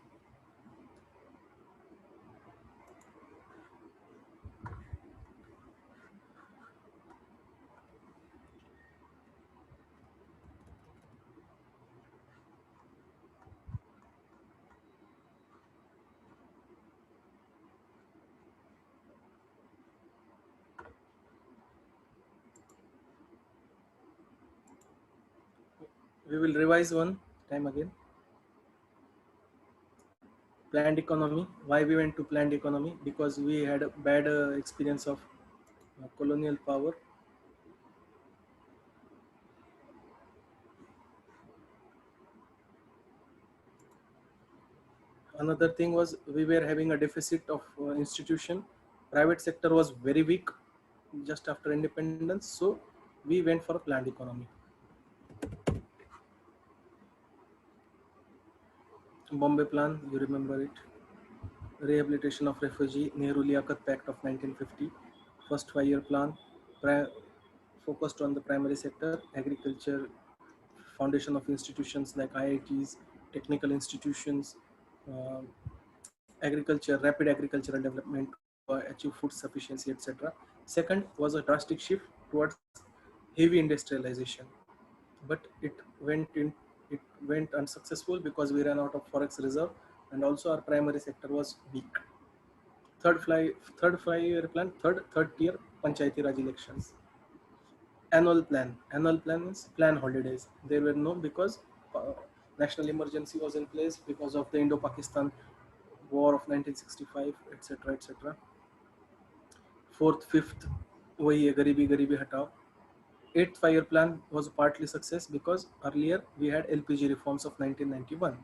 We will revise one time again. Planned economy. Why we went to planned economy? Because we had a bad experience of colonial power. Another thing was we were having a deficit of institution. Private sector was very weak just after independence, so we went for a planned economy. Bombay Plan, you remember it. Rehabilitation of refugee, Nehru Liaquat Pact of 1950. First 5-year plan, focused on the primary sector, agriculture, foundation of institutions like IITs, technical institutions, uh, agriculture, rapid agricultural development to achieve food sufficiency, etc. Second was a drastic shift towards heavy industrialization, but it went unsuccessful because we ran out of forex reserve, and also our primary sector was weak. Third fly, third 5-year plan, third tier Panchayati Raj elections. Annual plan means plan holidays. There were no, because uh, national emergency was in place because of the Indo-Pakistan war of 1965, etc., etc. Fourth, fifth, वही है गरीबी गरीबी हटाओ. Eighth 5-year plan was partly success because earlier we had LPG reforms of 1991.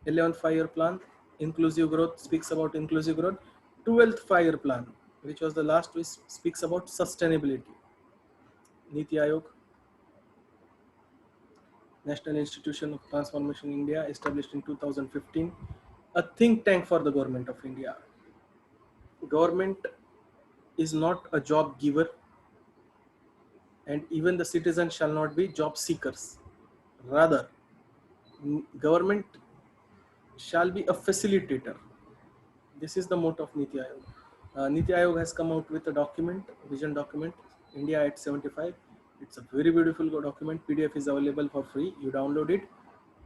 11th 5-year plan, inclusive growth, speaks about inclusive growth. 12th 5-year plan, which was the last, which speaks about sustainability. Niti Aayog, National Institution of Transformation India, established in 2015, a think tank for the government of India. Government is not a job giver, and even the citizens shall not be job seekers. Rather, government shall be a facilitator. This is the motto of Niti Aayog. Niti Aayog has come out with a document, vision document, India at 75. It's a very beautiful document. PDF is available for free. You download it.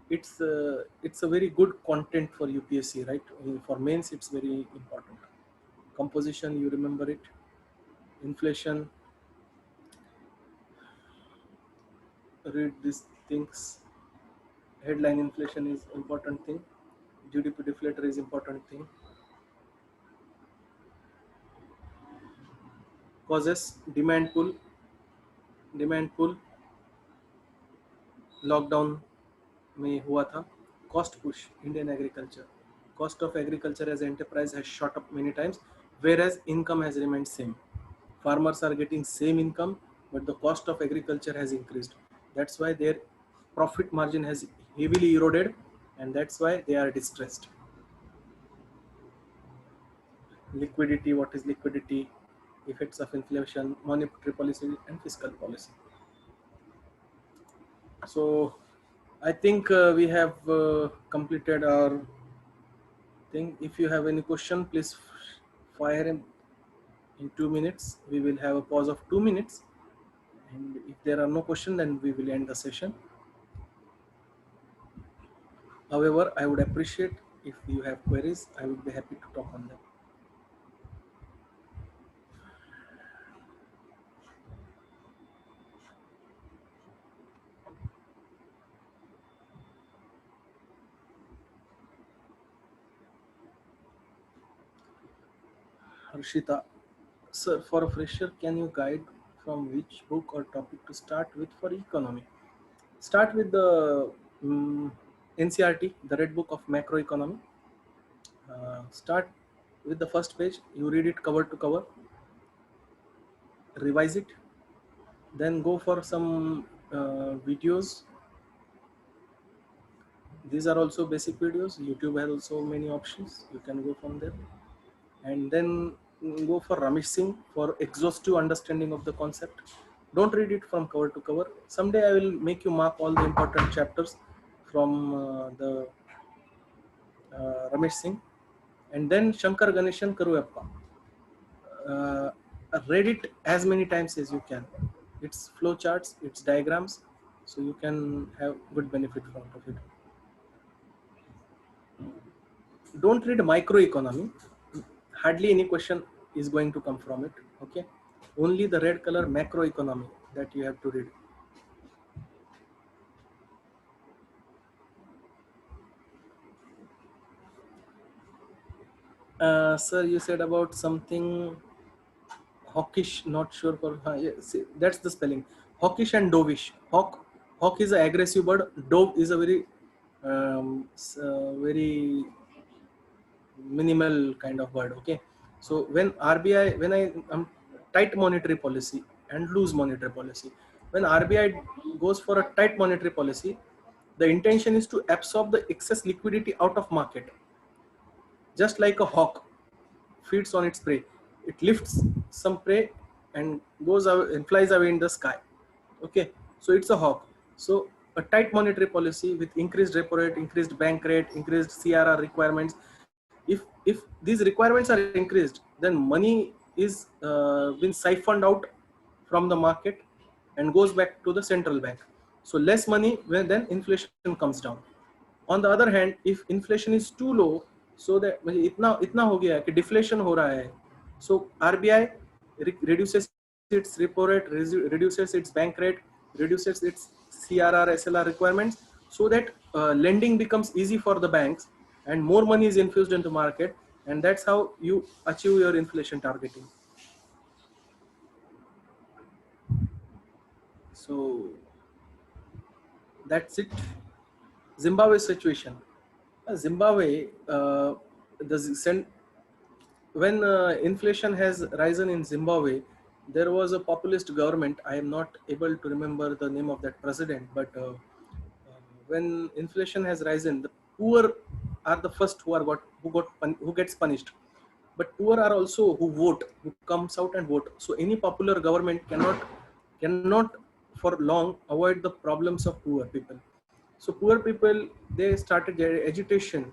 It's a very good content for UPSC, right? For mains, it's very important. Composition, you remember it. Inflation, read these things. Headline inflation is important thing. GDP deflator is important thing. Causes, demand pull lockdown में हुआ था. Cost push, Indian agriculture. Cost of agriculture as enterprise has shot up many times, whereas income has remained same. Farmers are getting same income, but the cost of agriculture has increased. That's why their profit margin has heavily eroded, and that's why they are distressed. Liquidity, what is liquidity? Effects of inflation, monetary policy and fiscal policy. So I think we have completed our thing. If you have any question, please fire in 2 minutes. We will have a pause of 2 minutes, and if there are no questions, then we will end the session. However, I would appreciate If you have queries, I would be happy to talk on them. Harshita, sir, for a fresher, can you guide from which book or topic to start with for economy? Start with the NCRT, the Red Book of Macroeconomy. Start with the first page. You read it cover to cover, revise it, then go for some videos. These are also basic videos. YouTube has also many options. You can go from there, and then go for Ramesh Singh for exhaustive understanding of the concept. Don't read it from cover to cover. Someday I will make you mark all the important chapters from the Ramesh Singh, and then Shankar Ganeshan Karuyappa. Uh, Read it as many times as you can. It's flow charts, it's diagrams, so you can have good benefit from of it. Don't read microeconomy. Hardly any question is going to come from it. Okay, only the red color macroeconomy that you have to read. Sir, you said about something hawkish. Not sure for yeah, see, that's the spelling. Hawkish and dovish. Hawk is an aggressive bird. Dove is a very minimal kind of word. Okay, so when RBI, when I tight monetary policy and loose monetary policy, when RBI goes for a tight monetary policy, the intention is to absorb the excess liquidity out of market. Just like a hawk feeds on its prey, it lifts some prey and goes away and flies away in the sky. Okay, so it's a hawk. So a tight monetary policy with increased repo rate, increased bank rate, increased CRR requirements. If these requirements are increased, then money is been siphoned out from the market and goes back to the central bank. So less money, when then inflation comes down. On the other hand, if inflation is too low, so that इतना इतना हो गया कि deflation हो रहा है, so RBI reduces its repo rate, reduces its bank rate, reduces its CRR SLR requirements, so that lending becomes easy for the banks and more money is infused into market, and that's how you achieve your inflation targeting. So that's it. Zimbabwe situation. Zimbabwe, when inflation has risen in Zimbabwe, there was a populist government. I am not able to remember the name of that president, but when inflation has risen, the poor are the first who gets punished. But poor are also who vote, who comes out and vote. So any popular government cannot for long avoid the problems of poor people. So poor people, they started their agitation.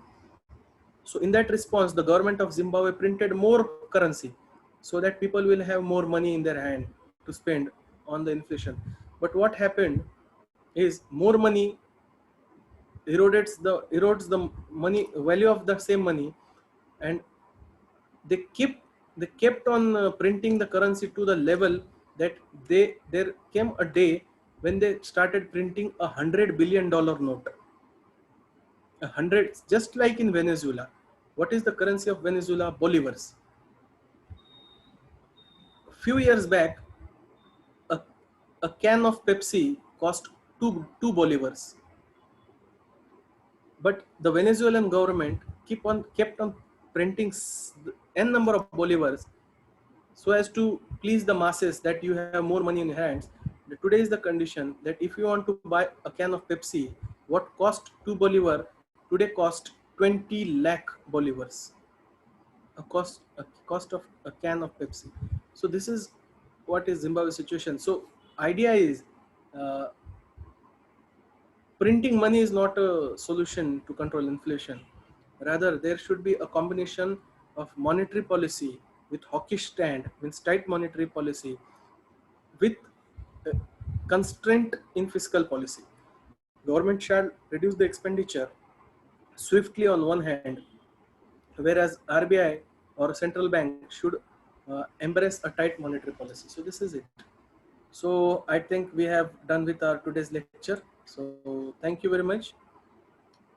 So in that response, the government of Zimbabwe printed more currency so that people will have more money in their hand to spend on the inflation. But what happened is more money erodes the money value of the same money, and they kept they kept on printing the currency to the level that there came a day when they started printing $100 billion note. 100, just like in Venezuela. What is the currency of Venezuela? Bolivars. Few years back, a, a can of Pepsi cost two bolivars. But the Venezuelan government kept on printing n number of bolivars so as to please the masses that you have more money in your hands. Today is the condition that if you want to buy a can of Pepsi, what cost 2 bolivar today cost 20 lakh bolivars. A cost of a can of Pepsi. So this is what is Zimbabwe situation. So idea is uh, printing money is not a solution to control inflation. Rather, there should be a combination of monetary policy with hawkish stand, with tight monetary policy, with uh, constraint in fiscal policy. Government shall reduce the expenditure swiftly on one hand, whereas RBI or central bank should embrace a tight monetary policy. So this is it. So I think we have done with our today's lecture. So thank you very much.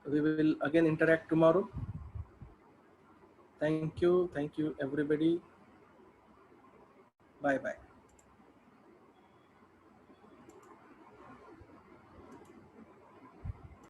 We will again interact tomorrow. Thank you everybody. Bye bye.